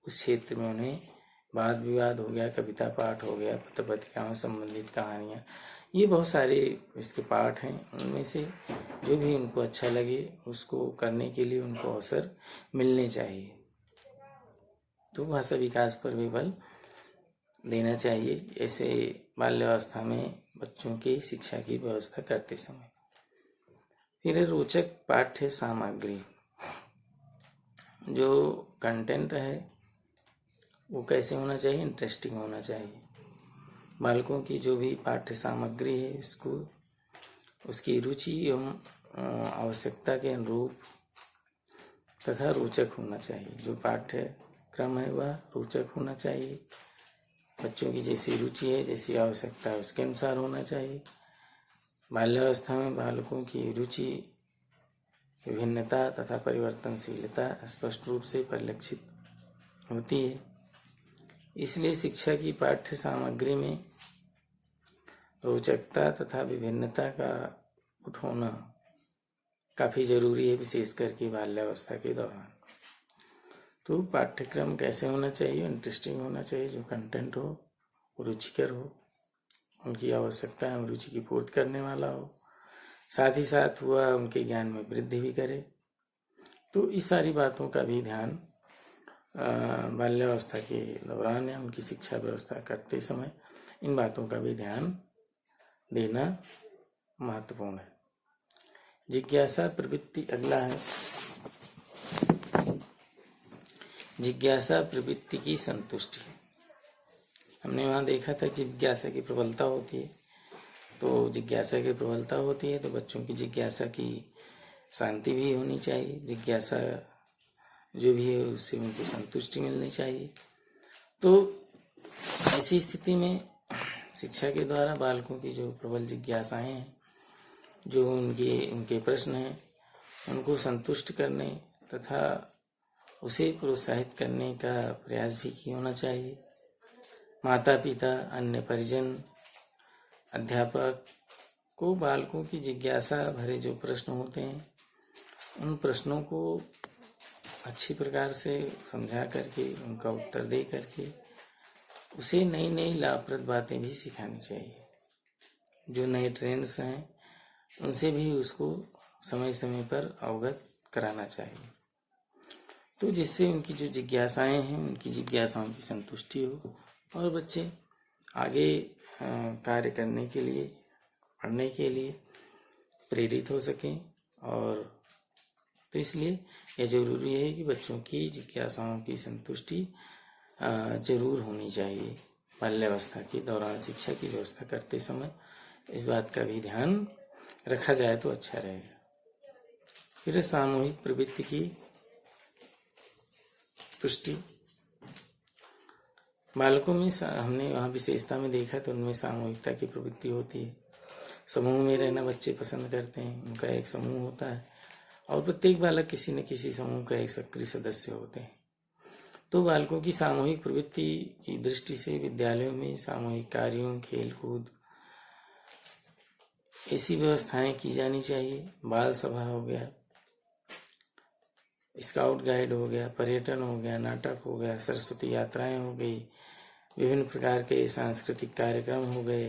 उस क्षेत्र में उन्हें वाद विवाद हो गया, कविता पाठ हो गया, पत्र पत्रिकाओं संबंधित कहानियाँ, ये बहुत सारे इसके पाठ हैं। उनमें से जो भी उनको अच्छा लगे उसको करने के लिए उनको अवसर मिलने चाहिए। तो भाषा विकास पर भी बल देना चाहिए ऐसे बाल्यावस्था में बच्चों की शिक्षा की व्यवस्था करते समय। फिर रोचक पाठ्य सामग्री, जो कंटेंट है वो कैसे होना चाहिए, इंटरेस्टिंग होना चाहिए। बालकों की जो भी पाठ्य सामग्री है उसको उसकी रुचि एवं आवश्यकता के अनुरूप तथा रोचक होना चाहिए। जो पाठ्यक्रम है वह रोचक होना चाहिए, बच्चों की जैसी रुचि है, जैसी आवश्यकता है उसके अनुसार होना चाहिए। बाल्यावस्था में बालकों की रुचि, विभिन्नता तथा परिवर्तनशीलता स्पष्ट रूप से परिलक्षित होती है। इसलिए शिक्षा की पाठ्य सामग्री में रोचकता तथा विभिन्नता का उठोना काफ़ी जरूरी है, विशेष करके बाल्यावस्था के दौरान। तो पाठ्यक्रम कैसे होना चाहिए, इंटरेस्टिंग होना चाहिए, जो कंटेंट हो, रुचिकर हो, उनकी आवश्यकता एवं रुचि की पूर्ति करने वाला हो, साथ ही साथ वह उनके ज्ञान में वृद्धि भी करे। तो इस सारी बातों का भी ध्यान बाल्यावस्था के दौरान या उनकी शिक्षा व्यवस्था करते समय इन बातों का भी ध्यान देना महत्वपूर्ण है। जिज्ञासा प्रवृत्ति अगला है। जिज्ञासा प्रवृत्ति की संतुष्टि। हमने वहाँ देखा था जिज्ञासा की प्रबलता होती है, तो जिज्ञासा की प्रबलता होती है तो बच्चों की जिज्ञासा की शांति भी होनी चाहिए। जिज्ञासा जो भी है उससे उनको संतुष्टि मिलनी चाहिए। तो ऐसी स्थिति में शिक्षा के द्वारा बालकों की जो प्रबल जिज्ञासाएं हैं, जो उनके प्रश्न हैं, उनको संतुष्ट करने तथा उसे प्रोत्साहित करने का प्रयास भी होना चाहिए। माता पिता, अन्य परिजन, अध्यापक को बालकों की जिज्ञासा भरे जो प्रश्न होते हैं उन प्रश्नों को अच्छी प्रकार से समझा करके उनका उत्तर दे करके उसे नई नई लाभप्रद बातें भी सिखानी चाहिए। जो नए ट्रेंड्स हैं उनसे भी उसको समय समय पर अवगत कराना चाहिए, तो जिससे उनकी जो जिज्ञासाएं हैं उनकी जिज्ञासाओं की संतुष्टि हो और बच्चे आगे कार्य करने के लिए, पढ़ने के लिए प्रेरित हो सकें। और तो इसलिए यह जरूरी है कि बच्चों की जिज्ञासाओं की संतुष्टि जरूर होनी चाहिए। बाल्यावस्था के दौरान शिक्षा की व्यवस्था करते समय इस बात का भी ध्यान रखा जाए तो अच्छा रहेगा। फिर सामूहिक प्रवृत्ति की तुष्टि। बालकों में हमने वहाँ विशेषता में देखा तो उनमें सामूहिकता की प्रवृत्ति होती है। समूह में रहना बच्चे पसंद करते हैं, उनका एक समूह होता है और प्रत्येक बालक किसी न किसी समूह का एक सक्रिय सदस्य होते हैं। तो बालकों की सामूहिक प्रवृत्ति की दृष्टि से विद्यालयों में सामूहिक कार्यों, खेल कूद ऐसी व्यवस्थाएं की जानी चाहिए। बाल सभा हो गया, स्काउट गाइड हो गया, पर्यटन हो गया, नाटक हो गया, सरस्वती यात्राएं हो गई, विभिन्न प्रकार के सांस्कृतिक कार्यक्रम हो गए,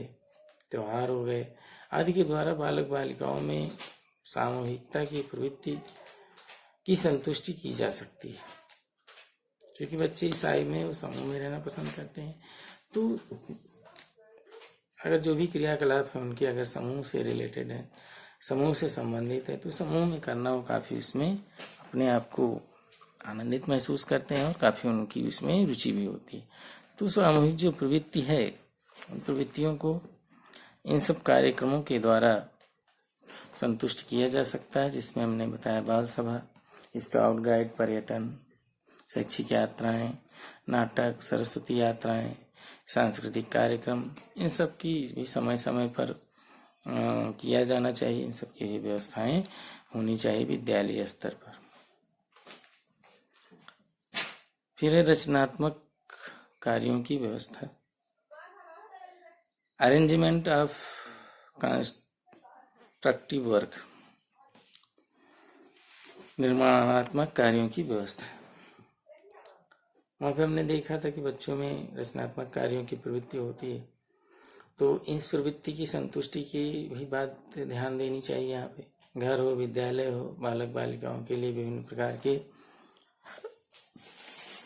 त्योहार हो गए आदि के द्वारा बालक बालिकाओं में सामूहिकता की प्रवृत्ति की संतुष्टि की जा सकती है। क्योंकि बच्चे इस आयु में वो समूह में रहना पसंद करते हैं, तो अगर जो भी क्रियाकलाप है उनके अगर समूह से रिलेटेड है, समूह से संबंधित है, तो समूह में करना वो काफ़ी उसमें अपने आप को आनंदित महसूस करते हैं और काफ़ी उनकी उसमें रुचि भी होती है। तो सामूहिक जो प्रवृत्ति है उन प्रवृत्तियों को इन सब कार्यक्रमों के द्वारा संतुष्ट किया जा सकता है, जिसमें हमने बताया बाल सभा, स्काउट गाइड, पर्यटन, शैक्षिक यात्राएं, नाटक, सरस्वती यात्राएं, सांस्कृतिक कार्यक्रम, इन सब की भी समय समय पर किया जाना चाहिए। इन सब की भी व्यवस्थाएं होनी चाहिए विद्यालय स्तर पर। फिर है रचनात्मक कार्यों की व्यवस्था। Arrangement of constructive work. निर्माणात्मक कार्यों की व्यवस्था। वहाँ पे हमने देखा था कि बच्चों में रचनात्मक कार्यों की प्रवृत्ति होती है, तो इस प्रवृत्ति की संतुष्टि की भी बात ध्यान देनी चाहिए। यहाँ पे घर हो, विद्यालय हो, बालक बालिकाओं के लिए विभिन्न प्रकार के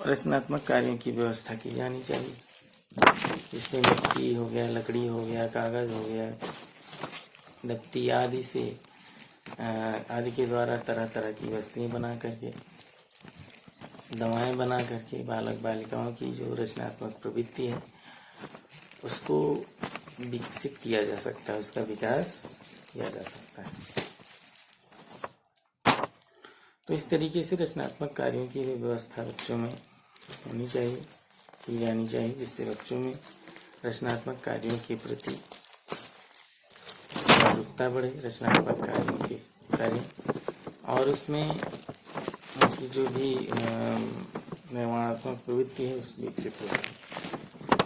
रचनात्मक कार्यों की व्यवस्था की जानी चाहिए। इसमें मिट्टी हो गया, लकड़ी हो गया, कागज हो गया, दफ्ती आदि के द्वारा तरह तरह की वस्तुएं बना करके, दवाएं बना करके बालक बालिकाओं की जो रचनात्मक प्रवृत्ति है उसको विकसित किया जा सकता है, उसका विकास किया जा सकता है। तो इस तरीके से रचनात्मक कार्यों की भी व्यवस्था बच्चों में होनी चाहिए, की जानी चाहिए, जिससे बच्चों में रचनात्मक कार्यों के प्रति जागरूकता बढ़े, रचनात्मक कार्यों के करें और उसमें उनकी जो भी निर्माणात्मक प्रवृत्ति है उस विकसित हो।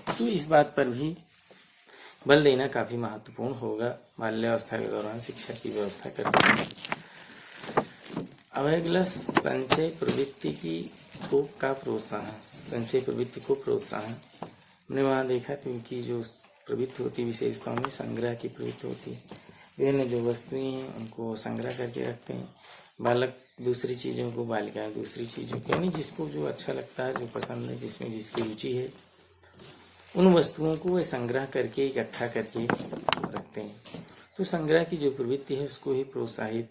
तो इस बात पर भी बल देना काफी महत्वपूर्ण होगा बाल्यावस्था के दौरान शिक्षा की व्यवस्था करते हैं। अब अगला संचय प्रवृत्ति का प्रोत्साहन। संचय प्रवृत्ति को प्रोत्साहन हमने वहाँ देखा कि उनकी जो प्रवृत्ति होती है विशेषताओं में संग्रह की प्रवृत्ति होती है। विभिन्न जो वस्तुएं हैं उनको संग्रह करके रखते हैं। बालक दूसरी चीज़ों को, बालिकाएं दूसरी चीज़ों को, यानी जिसको जो अच्छा लगता है, जो पसंद है, जिसमें जिसकी रुचि है, उन वस्तुओं को वे संग्रह करके इकट्ठा करके रखते हैं। तो संग्रह की जो प्रवृत्ति है उसको ही प्रोत्साहित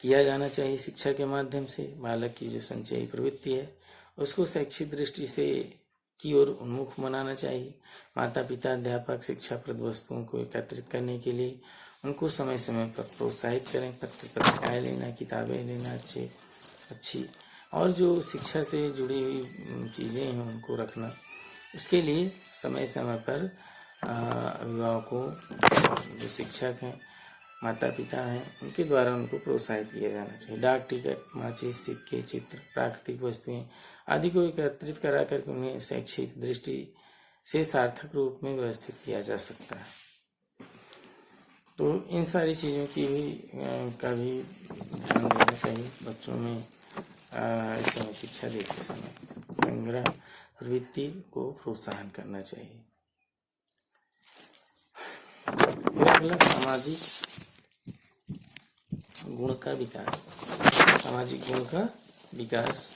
किया जाना चाहिए शिक्षा के माध्यम से। बालक की जो संचयी प्रवृत्ति है उसको शैक्षिक दृष्टि से की ओर उन्मुख बनाना चाहिए। माता पिता, अध्यापक शिक्षाप्रद वस्तुओं को एकत्रित करने के लिए उनको समय समय पर प्रोत्साहित करें। पत्रिकाएँ लेना, किताबें लेना अच्छी और जो शिक्षा से जुड़ी हुई चीज़ें हैं उनको रखना। उसके लिए समय समय पर अभिभावकों, जो शिक्षक हैं, माता पिता हैं, उनके द्वारा उनको प्रोत्साहित किया जाना चाहिए। डाक टिकट, माचिस, सिक्के, चित्र, प्राकृतिक वस्तुएं आदि को एकत्रित करा कर उन्हें शैक्षिक दृष्टि से सार्थक रूप में व्यवस्थित किया जा सकता है। तो इन सारी चीज़ों की भी ध्यान देना चाहिए बच्चों में इस समय शिक्षा देते समय। संग्रह प्रवृत्ति को प्रोत्साहन करना चाहिए। अगला सामाजिक गुण का विकास। सामाजिक गुण का विकास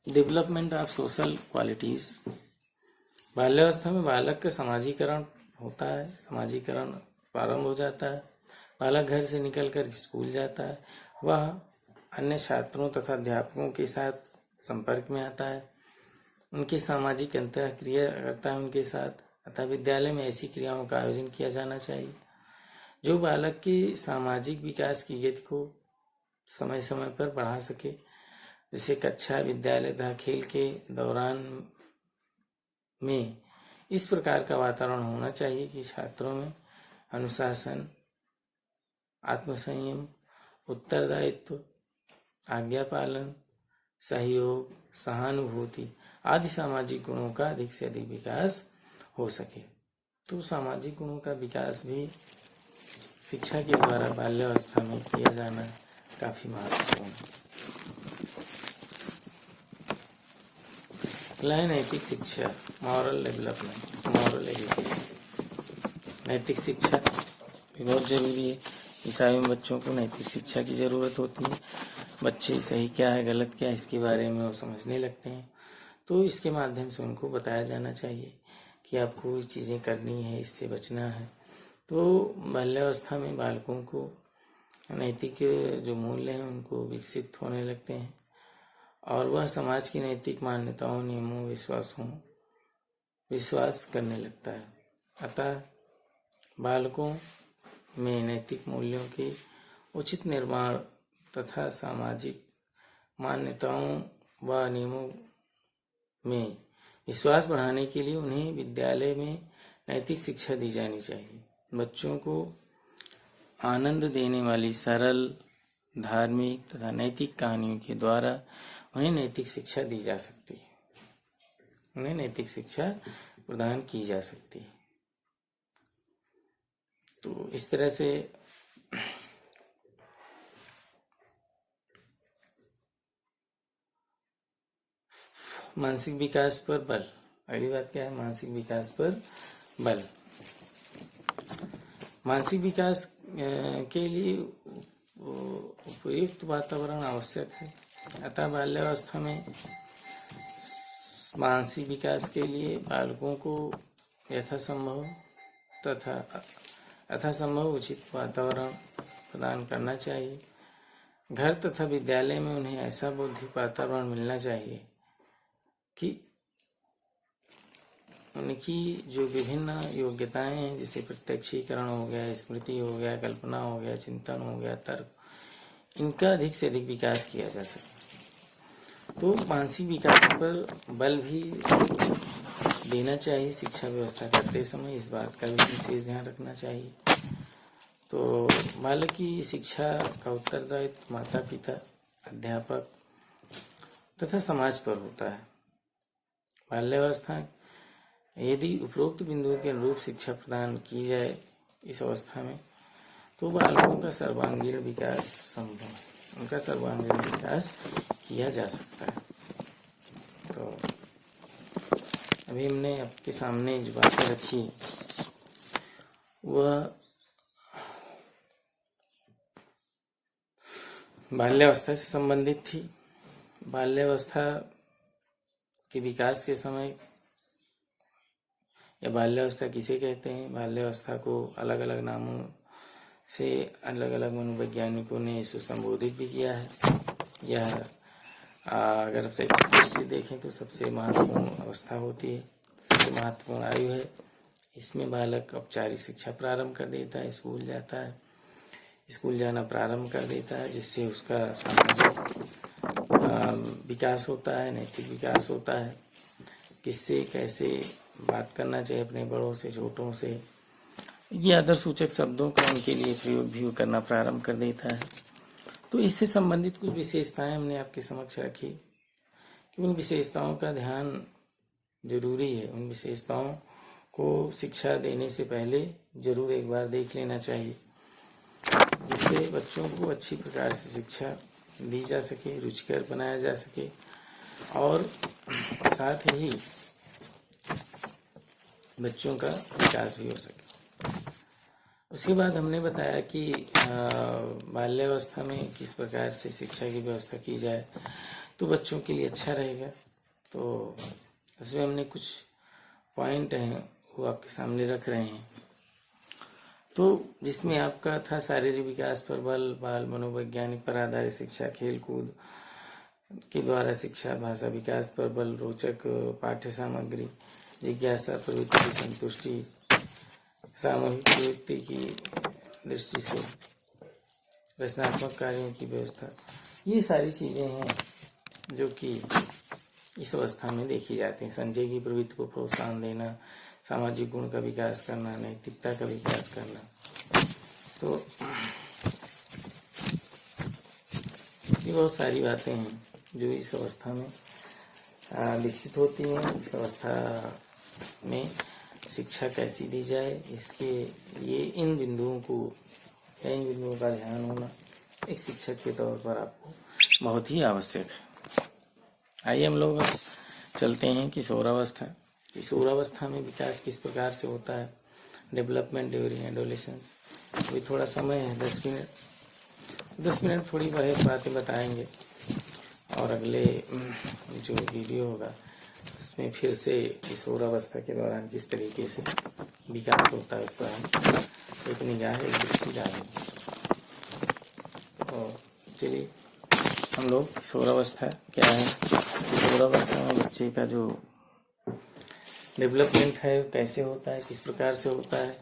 डेवलपमेंट ऑफ सोशल क्वालिटीज। बाल्यावस्था में बालक का समाजीकरण होता है, समाजीकरण प्रारंभ हो जाता है। बालक घर से निकलकर स्कूल जाता है, वह अन्य छात्रों तथा अध्यापकों के साथ संपर्क में आता है, उनकी सामाजिक अंतःक्रिया करता है उनके साथ। अतः विद्यालय में ऐसी क्रियाओं का आयोजन किया जाना चाहिए जो बालक के सामाजिक विकास की गति को समय समय पर बढ़ा सके। जैसे कक्षा, विद्यालय तथा खेल के दौरान में इस प्रकार का वातावरण होना चाहिए कि छात्रों में अनुशासन, आत्मसंयम, उत्तरदायित्व, आज्ञा पालन, सहयोग, सहानुभूति आदि सामाजिक गुणों का अधिक से अधिक विकास हो सके। तो सामाजिक गुणों का विकास भी शिक्षा के द्वारा बाल्यावस्था में किया जाना काफी महत्वपूर्ण है। नैतिक शिक्षा, मॉरल डेवलपमेंट, मॉरल एजुकेशन। नैतिक शिक्षा भी बहुत जरूरी है। ईसाई में बच्चों को नैतिक शिक्षा की जरूरत होती है। बच्चे सही क्या है, गलत क्या है, इसके बारे में वो समझने लगते हैं। तो इसके माध्यम से उनको बताया जाना चाहिए कि आपको ये चीज़ें करनी है, इससे बचना है। तो बाल्यावस्था में बालकों को नैतिक जो मूल्य हैं उनको विकसित होने लगते हैं और वह समाज की नैतिक मान्यताओं, नियमों, विश्वास करने लगता है। अतः बालकों में नैतिक मूल्यों के उचित निर्माण तथा सामाजिक मान्यताओं व नियमों में विश्वास बढ़ाने के लिए उन्हें विद्यालय में नैतिक शिक्षा दी जानी चाहिए। बच्चों को आनंद देने वाली सरल, धार्मिक तथा नैतिक कहानियों के द्वारा उन्हें नैतिक शिक्षा दी जा सकती है, उन्हें नैतिक शिक्षा प्रदान की जा सकती है। तो इस तरह से मानसिक विकास पर बल। अगली बात क्या है? मानसिक विकास पर बल। मानसिक विकास के लिए उपयुक्त वातावरण आवश्यक है। अतः बाल्यावस्था में मानसिक विकास के लिए बालकों को यथासंभव उचित वातावरण प्रदान करना चाहिए। घर तथा विद्यालय में उन्हें ऐसा बौद्धिक वातावरण मिलना चाहिए कि उनकी जो विभिन्न योग्यताएं हैं, जैसे प्रत्यक्षीकरण हो गया, स्मृति हो गया, कल्पना हो गया, चिंतन हो गया, तर्क, इनका अधिक से अधिक विकास किया जा सके। तो मानसिक विकास पर बल भी देना चाहिए शिक्षा व्यवस्था करते समय। इस बात का भी विशेष ध्यान रखना चाहिए। तो बालक की शिक्षा का उत्तरदायित्व माता पिता, अध्यापक तथा समाज पर होता है। बाल्यावस्था यदि उपरोक्त बिंदुओं के अनुरूप शिक्षा प्रदान की जाए इस अवस्था में, तो बालकों का सर्वांगीण विकास संभव, उनका सर्वांगीण विकास किया जा सकता है। तो अभी हमने आपके सामने जो बातें रखी वह बाल्यावस्था से संबंधित थी। बाल्यावस्था के विकास के समय, या बाल्यावस्था किसे कहते हैं? बाल्यावस्था को अलग अलग नामों से अलग अलग मनोवैज्ञानिकों ने इसे संबोधित भी किया है। यह अगर शैक्षिक दृष्टि देखें तो सबसे महत्वपूर्ण अवस्था होती है, सबसे महत्वपूर्ण आयु है। इसमें बालक औपचारिक शिक्षा प्रारंभ कर देता है, स्कूल जाता है, स्कूल जाना प्रारंभ कर देता है, जिससे उसका सामाजिक विकास होता है, नैतिक विकास होता है। किससे कैसे बात करना चाहिए अपने बड़ों से, छोटों से, ये आदर सूचक शब्दों का उनके लिए प्रयोग भी करना प्रारंभ कर देता है। तो इससे संबंधित कुछ विशेषताएं हमने आपके समक्ष रखी कि उन विशेषताओं का ध्यान जरूरी है। उन विशेषताओं को शिक्षा देने से पहले जरूर एक बार देख लेना चाहिए, जिससे बच्चों को अच्छी प्रकार से शिक्षा दी जा सके, रुचिकर बनाया जा सके और साथ ही बच्चों का विकास भी हो सके। उसके बाद हमने बताया कि बाल्यावस्था में किस प्रकार से शिक्षा की व्यवस्था की जाए तो बच्चों के लिए अच्छा रहेगा। तो उसमें हमने कुछ पॉइंट हैं वो आपके सामने रख रहे हैं। तो जिसमें आपका था शारीरिक विकास पर बल, बाल मनोवैज्ञानिक पर आधारित शिक्षा, खेल कूद के द्वारा शिक्षा, भाषा विकास पर बल, रोचक पाठ्य सामग्री, जिज्ञासा प्रवृत्ति की संतुष्टि, सामूहिक प्रवृत्ति की दृष्टि से रचनात्मक कार्यों की व्यवस्था, ये सारी चीजें हैं जो कि इस अवस्था में देखी जाती हैं। संजय की प्रवृत्ति को प्रोत्साहन देना, सामाजिक गुण का विकास करना, नैतिकता का विकास करना। तो ये बहुत सारी बातें हैं जो इस अवस्था में विकसित होती हैं। इस अवस्था में शिक्षा कैसी दी जाए, इसके लिए इन बिंदुओं का ध्यान होना एक शिक्षक के तौर पर आपको बहुत ही आवश्यक है। आइए हम लोग चलते हैं किशोरावस्था। किशोरावस्था में विकास किस प्रकार से होता है, डेवलपमेंट ड्यूरिंग एडोलेसेंस। अभी थोड़ा समय है, 10 मिनट थोड़ी बहुत बातें बताएंगे और अगले जो वीडियो होगा उसमें फिर से किशोरावस्था के दौरान किस तरीके से विकास होता है उस पर हम एक निगाह, एक दृष्टि डालेंगे। तो चलिए हम लोग किशोरावस्था क्या है, किशोरावस्था में बच्चे का जो डेवलपमेंट है कैसे होता है, किस प्रकार से होता है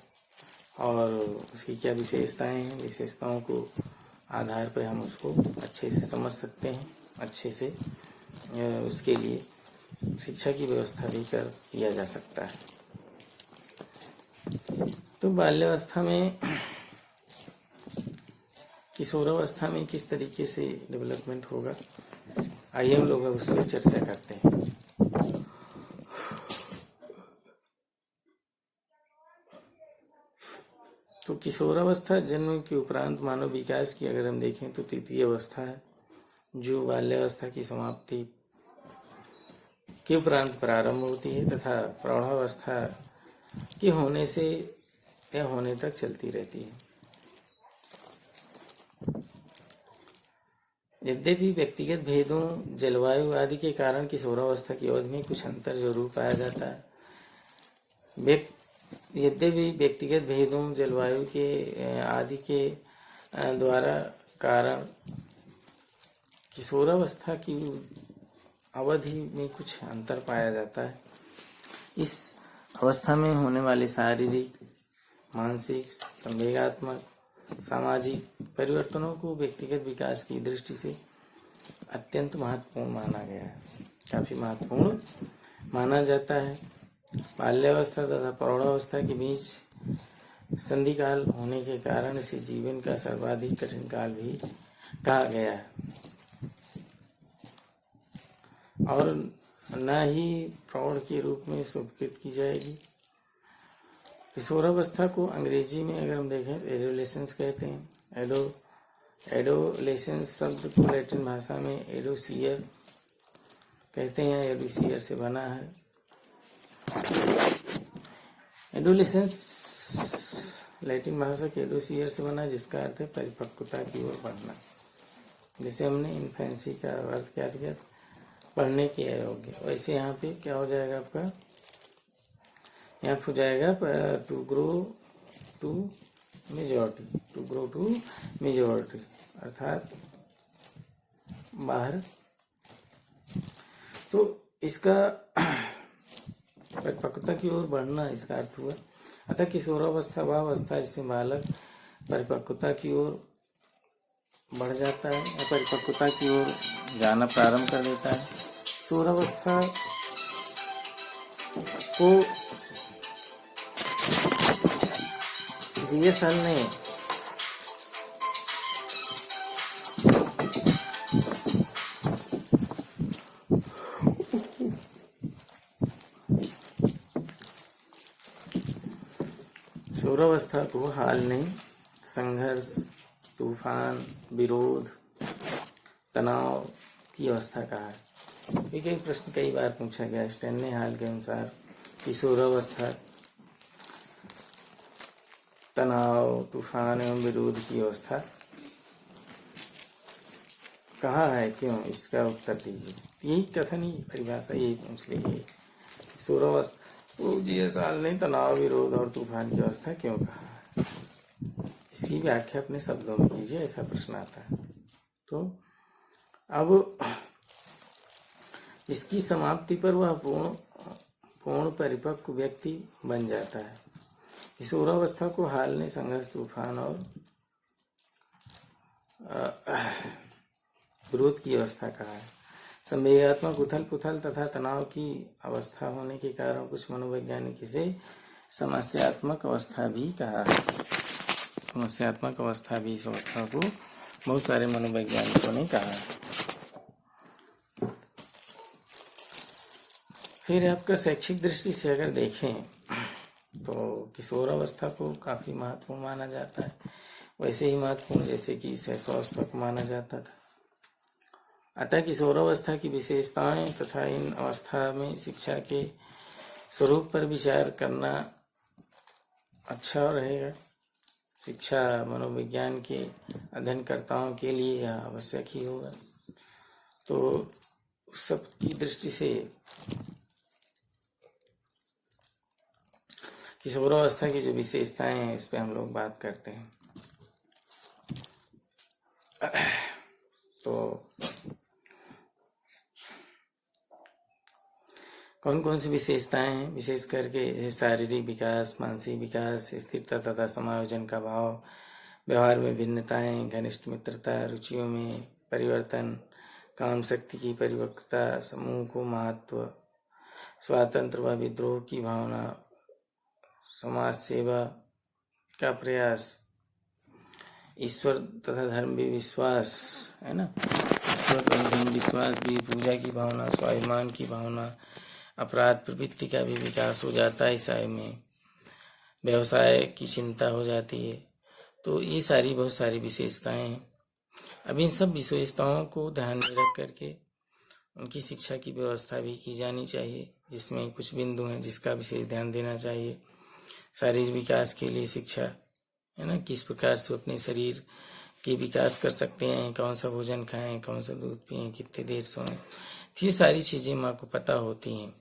और उसकी क्या विशेषताएं हैं, विशेषताओं को आधार पर हम उसको अच्छे से समझ सकते हैं, अच्छे से उसके लिए शिक्षा की व्यवस्था भी कर किया जा सकता है। तो बाल्यावस्था में, किशोरावस्था में किस तरीके से डेवलपमेंट होगा, आइए हम लोग उस पर चर्चा करते हैं। तो किशोरावस्था जन्म के उपरांत मानव विकास की अगर हम देखें तो तृतीय अवस्था है, जो बाल्यावस्था की समाप्ति के उपरांत प्रारंभ होती है तथा प्रौढ़ावस्था के होने से या होने तक चलती रहती है। यद्यपि व्यक्तिगत भेदों, जलवायु आदि के कारण किशोरावस्था की अवधि में कुछ अंतर जरूर पाया जाता है। यद्यपि व्यक्तिगत भेदों, जलवायु के आदि के द्वारा कारण किशोरावस्था की अवधि में कुछ अंतर पाया जाता है। इस अवस्था में होने वाले शारीरिक, मानसिक, संवेगात्मक, सामाजिक परिवर्तनों को व्यक्तिगत विकास की दृष्टि से अत्यंत महत्वपूर्ण माना गया है, काफी महत्वपूर्ण माना जाता है। बाल्यावस्था तथा प्रौढ़ावस्था के बीच संधि काल होने के कारण इसे जीवन का सर्वाधिक कठिन काल भी कहा गया है और न ही प्रौढ़ के रूप में स्वीकृत की जाएगी। किशोरावस्था को अंग्रेजी में अगर हम देखें तो एडोलेसेंस कहते हैं। एडोलेसेंस शब्द को लैटिन भाषा में एडोसियर कहते हैं, एडोसियर से बना है। एडोलेसेंस लैटिन भाषा के एडोसियर से बना, जिसका अर्थ है परिपक्वता की ओर बढ़ना। जैसे हमने इन्फेंसी का अर्थ क्या किया, पढ़ने के अयोग्य, वैसे यहाँ पे क्या हो जाएगा आपका, यहाँ हो जाएगा to grow to majority, to grow to majority अर्थात बाहर। तो इसका परिपक्वता की ओर बढ़ना इसका अर्थ हुआ। अतः किशोरावस्था वह अवस्था जिसमें बालक परिपक्वता की ओर बढ़ जाता है या परिपक्वता की ओर जाना प्रारंभ कर देता है। किशोरावस्था को जीएस हल ने किशोरावस्था को हाल ने संघर्ष, तूफान, विरोध, तनाव की अवस्था कहा है। एक प्रश्न कई बार पूछा गया। स्टैन ने हाल के अनुसार किशोरावस्था तनाव, तूफान एवं विरोध की अवस्था कहा है, क्यों? इसका उत्तर दीजिए। यही कथन ही परिभाषा यही पूछ लीजिए। किशोरावस्था को जीएस हॉल ने तनाव, विरोध और तूफान की अवस्था क्यों कहा है, इसकी व्याख्या अपने शब्दों में कीजिए, ऐसा प्रश्न आता है। तो अब इसकी समाप्ति पर वह पूर्ण परिपक्व व्यक्ति बन जाता है। किशोरावस्था को हाल ने संघर्ष, तूफान और विरोध की अवस्था कहा है। संवेगात्मक उथल पुथल तथा तनाव की अवस्था होने के कारण कुछ मनोवैज्ञानिक इसे समस्यात्मक अवस्था भी कहा है। समस्यात्मक अवस्था भी, इस अवस्था को बहुत सारे मनोवैज्ञानिकों ने कहा है। फिर आपका शैक्षिक दृष्टि से अगर देखें तो किशोरावस्था को काफी महत्वपूर्ण माना जाता है, वैसे ही महत्वपूर्ण जैसे कि शैशवावस्था को माना जाता था। अतः किशोरावस्था की विशेषताएं तथा इन अवस्था में शिक्षा के स्वरूप पर विचार करना अच्छा रहेगा। शिक्षा मनोविज्ञान के अध्ययनकर्ताओं के लिए यह आवश्यक ही होगा। तो उस सब की दृष्टि से किशोरावस्था की जो विशेषताएं हैं इस पे हम लोग बात करते हैं। तो कौन कौन सी विशेषताएं हैं? विशेष करके शारीरिक विकास, मानसिक विकास, स्थिरता तथा समायोजन का भाव, व्यवहार में भिन्नताएं, घनिष्ठ मित्रता, रुचियों में परिवर्तन, काम शक्ति की परिपक्वता, समूह को महत्व, स्वातंत्र व विद्रोह की भावना, समाज सेवा का प्रयास, ईश्वर तथा धर्म भी विश्वास, है ना, ईश्वर तथा धर्म विश्वास भी, पूजा की भावना, स्वाभिमान की भावना, अपराध प्रवृत्ति का भी विकास हो जाता है ईसाई में, व्यवसाय की चिंता हो जाती है। तो ये सारी बहुत सारी विशेषताएं हैं। अब इन सब विशेषताओं को ध्यान में रख करके उनकी शिक्षा की व्यवस्था भी की जानी चाहिए, जिसमें कुछ बिंदु हैं जिसका विशेष ध्यान देना चाहिए। शारीरिक विकास के लिए शिक्षा, है ना, किस प्रकार से अपने शरीर के विकास कर सकते हैं, कौन सा भोजन खाएं, कौन सा दूध पिएं, कितने देर सोएं, ये सारी चीज़ें माँ को पता होती हैं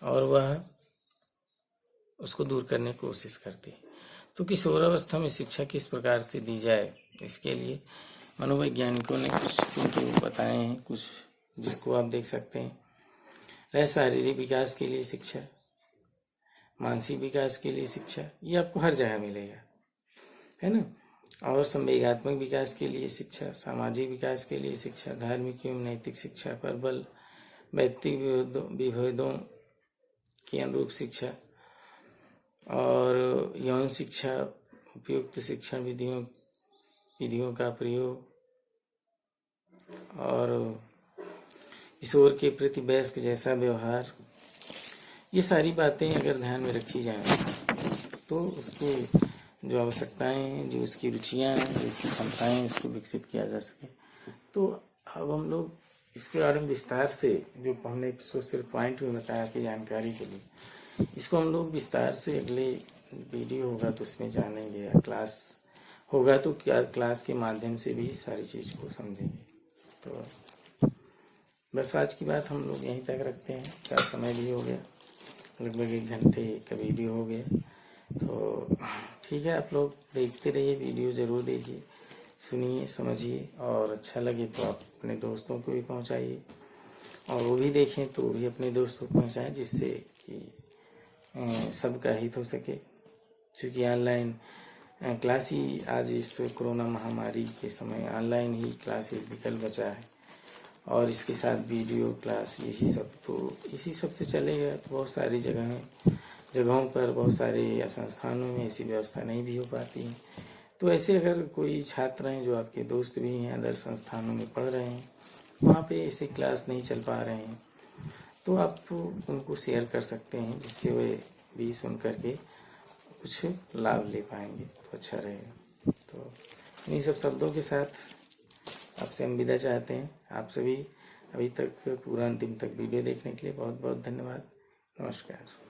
और वह उसको दूर करने की कोशिश करती है। तो किशोरावस्था में शिक्षा किस प्रकार से दी जाए, इसके लिए मनोवैज्ञानिकों ने कुछ बिंदु बताए हैं, कुछ जिसको आप देख सकते हैं। वह शारीरिक विकास के लिए शिक्षा, मानसिक विकास के लिए शिक्षा, ये आपको हर जगह मिलेगा, है ना। और संवेगात्मक विकास के लिए शिक्षा, सामाजिक विकास के लिए शिक्षा, धार्मिक एवं नैतिक शिक्षा, प्रबल व्यक्तिगत विभेदों के अनुरूप शिक्षा और यौन शिक्षा, उपयुक्त शिक्षण विधियों का प्रयोग और किशोर के प्रति वयस्क जैसा व्यवहार, ये सारी बातें अगर ध्यान में रखी जाएं तो उसकी जो आवश्यकताएं हैं, जो उसकी रुचियां हैं, जो उसकी क्षमताएं हैं, उसको विकसित किया जा सके। तो अब हम लोग इसके बारे में विस्तार से, जो हमने सिर्फ पॉइंट में बताया कि जानकारी के लिए, इसको हम लोग विस्तार से अगले वीडियो होगा तो उसमें जानेंगे, या क्लास होगा तो क्या क्लास के माध्यम से भी सारी चीज़ को समझेंगे। तो बस आज की बात हम लोग यहीं तक रखते हैं, क्या समय भी हो गया, लगभग 1 घंटे का वीडियो हो गया। तो ठीक है, आप लोग देखते रहिए, वीडियो ज़रूर देखिए, सुनिए, समझिए, और अच्छा लगे तो आप अपने दोस्तों को भी पहुंचाइए, और वो भी देखें तो भी अपने दोस्तों को पहुंचाएं, जिससे कि सबका हित हो सके। क्योंकि ऑनलाइन क्लास ही आज इस कोरोना महामारी के समय ऑनलाइन ही क्लास एक विकल्प बचा है, और इसके साथ वीडियो क्लास, यही सब, तो इसी सब से चलेगा। तो बहुत सारी जगहों पर, बहुत सारे संस्थानों में ऐसी व्यवस्था नहीं भी हो पाती है। तो ऐसे अगर कोई छात्र हैं जो आपके दोस्त भी हैं, अदर संस्थानों में पढ़ रहे हैं, वहाँ पे ऐसे क्लास नहीं चल पा रहे हैं, तो आप उनको शेयर कर सकते हैं, जिससे वे भी सुन करके कुछ लाभ ले पाएंगे, तो अच्छा रहेगा। तो इन्हीं सब शब्दों के साथ आपसे हम विदा चाहते हैं। आप सभी अभी तक पूरा अंतिम तक वीडियो देखने के लिए बहुत बहुत धन्यवाद। नमस्कार।